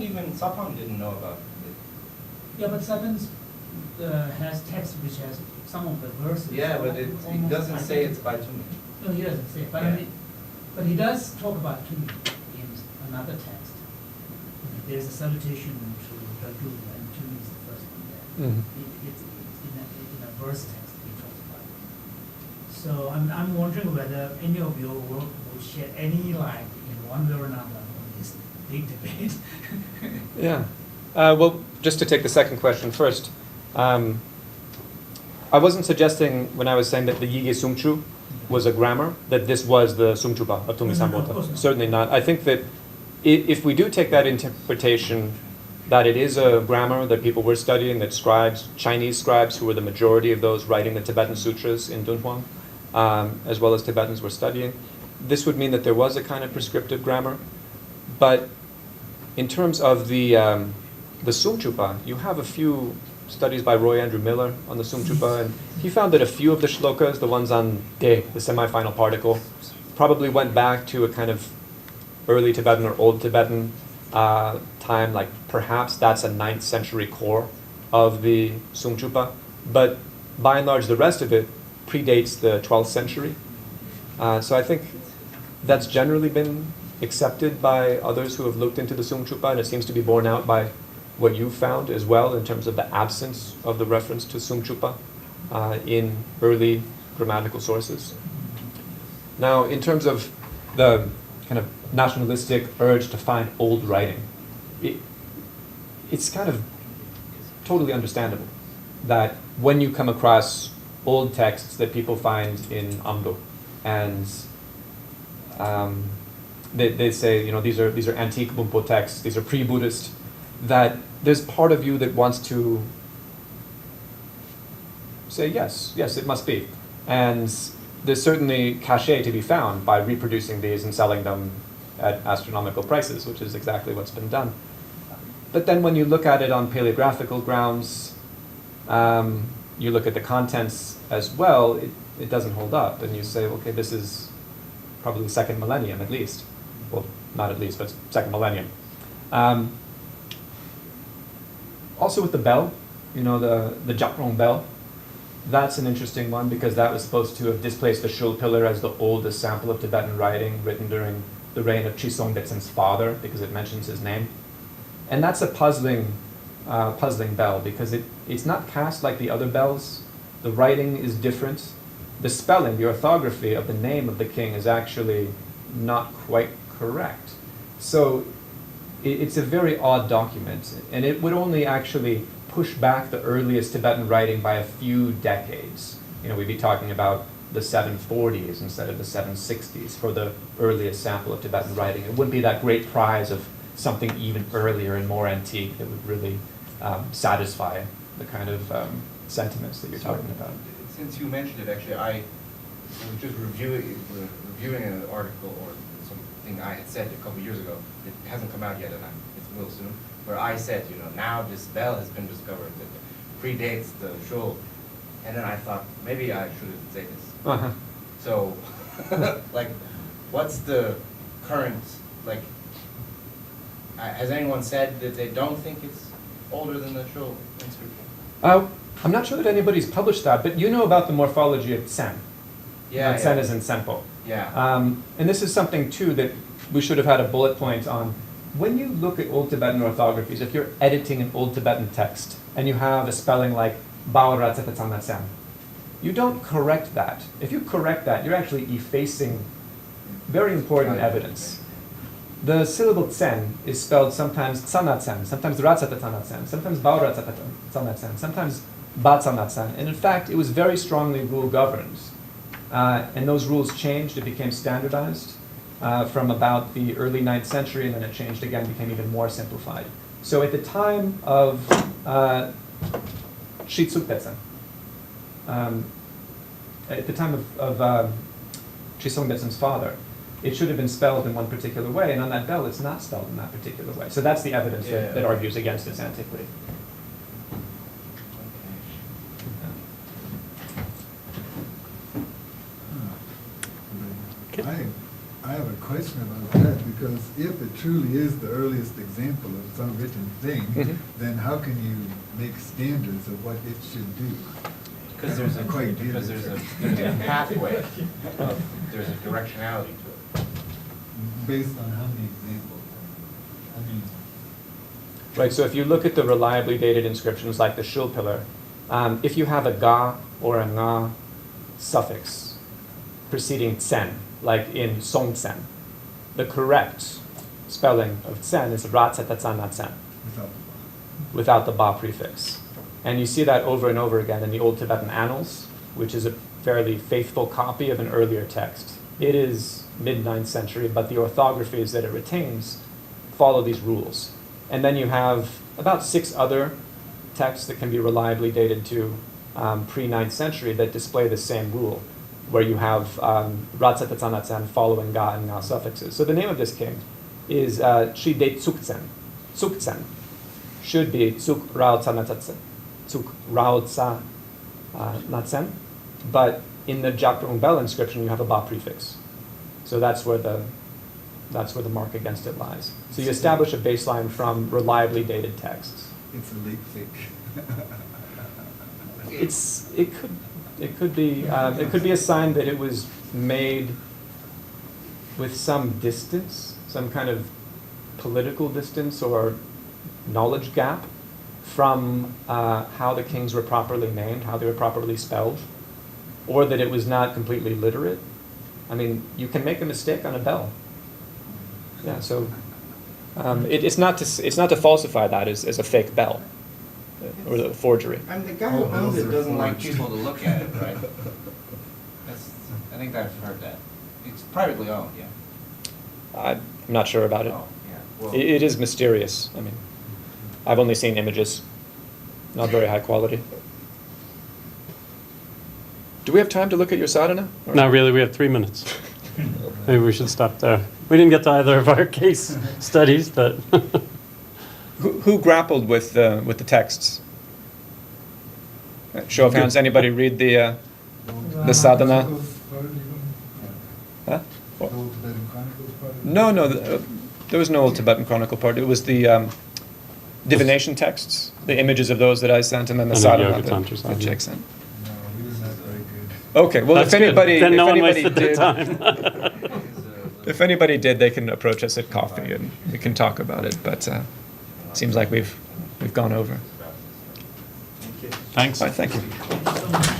even Sapang didn't know about it. Yeah, but Saban's has text which has some of the verses. Yeah, but it almost doesn't say it's by Tumi. No, he doesn't say it, but Yeah. I mean, but he does talk about Tumi in another text. There's a salutation to Raghu, and Tumi is the first one there. Mhm. It's in a verse text he talks about it. So I'm wondering whether any of your work will shed any light in one way or another on this big debate. Yeah. Well, just to take the second question first, I wasn't suggesting when I was saying that the Yige Sumchu was a grammar, that this was the Sumchupa of Tumi No, of course Sambota. not. Certainly not. I think that if we do take that interpretation that it is a grammar that people were studying, that scribes, Chinese scribes, who were the majority of those writing the Tibetan sutras in Dunhuang, as well as Tibetans were studying, this would mean that there was a kind of prescriptive grammar. But in terms of the Sumchupa, you have a few studies by Roy Andrew Miller on the Sumchupa, and he found that a few of the shlokas, the ones on De, the semi-final particle, probably went back to a kind of early Tibetan or Old Tibetan time, like perhaps that's a 9th century core of the Sumchupa, but by and large the rest of it predates the 12th century. So I think that's generally been accepted by others who have looked into the Sumchupa, and it seems to be borne out by what you found as well in terms of the absence of the reference to Sumchupa in early grammatical sources. Now, in terms of the kind of nationalistic urge to find old writing, it's kind of totally understandable that when you come across old texts that people find in Amdo, and they say, you know, these are antique Bumpo texts, these are pre-Buddhist, that there's part of you that wants to say, yes, it must be. And there's certainly cachet to be found by reproducing these and selling them at astronomical prices, which is exactly what's been done. But then when you look at it on paleographical grounds, you look at the contents as well, it doesn't hold up. And you say, okay, this is probably second millennium at least. Well, not at least, but second millennium. Also with the bell, you know, the Japrong bell, that's an interesting one because that was supposed to have displaced the Shul pillar as the oldest sample of Tibetan writing written during the reign of Chisong Detsen's father, because it mentions his name. And that's a puzzling bell because it's not cast like the other bells. The writing is different. The spelling, the orthography of the name of the king is actually not quite correct. So it's a very odd document, and it would only actually push back the earliest Tibetan writing by a few decades. You know, we'd be talking about the 740s instead of the 760s for the earliest sample of Tibetan writing. It wouldn't be that great prize of something even earlier and more antique that would really satisfy the kind of sentiments that you're talking about. Since you mentioned it, actually, I was just reviewing an article or something I had said a couple of years ago. It hasn't come out yet, and it will soon. Where I said, you know, now this bell has been discovered that predates the Shul, and then I thought maybe I shouldn't say this. Uh-huh. So, like, what's the current like? Has anyone said that they don't think it's older than the Shul inscription? I'm not sure that anybody's published that, but you know about the morphology of Tsen. Yeah. Tsen is in Senpo. Yeah. And this is something, too, that we should have had a bullet point on. When you look at Old Tibetan orthographies, if you're editing an Old Tibetan text and you have a spelling like Baora Tsen, you don't correct that. If you correct that, you're actually effacing very important evidence. The syllable Tsen is spelled sometimes Tsanatsen, sometimes Ratsatatsanatsen, sometimes Baoratsatatsanatsen, sometimes Batsanatsen. And in fact, it was very strongly rule governed. And those rules changed, it became standardized from about the early 9th century, and then it changed again, became even more simplified. So at the time of Shitsuk Detsen, at the time of Chisong Detsen's father, it should have been spelled in one particular way, and on that bell it's not spelled in that particular way. So that's the evidence that argues against its antiquity. I have a question about that, because if it truly is the earliest example of some written thing, Mhm. then how can you make standards of what it should do? Because there's a pathway, there's a directionality to it. Based on how many examples? I mean, Right, so if you look at the reliably dated inscriptions like the Shul pillar, if you have a ga or a nga suffix preceding tsen, like in Song Tsen, the correct spelling of tsen is ra tsa ta tsa na tsen, without the ba prefix. And you see that over and over again in the Old Tibetan Annals, which is a fairly faithful copy of an earlier text. It is mid-9th century, but the orthographies that it retains follow these rules. And then you have about 6 other texts that can be reliably dated to pre-9th century that display the same rule, where you have Ratsatatsanatsan following ga and nga suffixes. So the name of this king is Shi De Tsukten. Tsukten should be Tsuk Rao Tsanatsen. Tsuk Rao Tsa Natsen. But in the Jakpa Bell inscription, you have a ba prefix. So that's where the mark against it lies. So you establish a baseline from reliably dated texts. it's a late fake. It could be a sign that it was made with some distance, some kind of political distance or knowledge gap from how the kings were properly named, how they were properly spelled, or that it was not completely literate. I mean, you can make a mistake on a bell. Yeah, so it's not to falsify that as a fake bell or a forgery. I mean, the guy who owns it doesn't like people to look at it, right? I think I've heard that. It's privately owned, yeah. I'm not sure about it. Oh, yeah. Well, It is mysterious. I mean, I've only seen images, not very high quality. Do we have time to look at your sadhana? Or- Not really, we have 3 minutes. Maybe we should stop there. We didn't get to either of our case studies, but Who grappled with the texts? Show of hands. Anybody read the sadhana? Huh? The Old Tibetan Chronicles part of it? No. There was no Old Tibetan Chronicle part. It was the divination texts, the images of those that I sent, and then the And the sadhana yoga tantra that sadhana. Jake sent. No, we were not very good. Okay. Well, that's if anybody, good. Then no if one anybody wasted their did, time. if anybody did, they can approach us at coffee and we can talk about it. But seems like we've gone over. Thanks. All right, thank you. Thank you so much.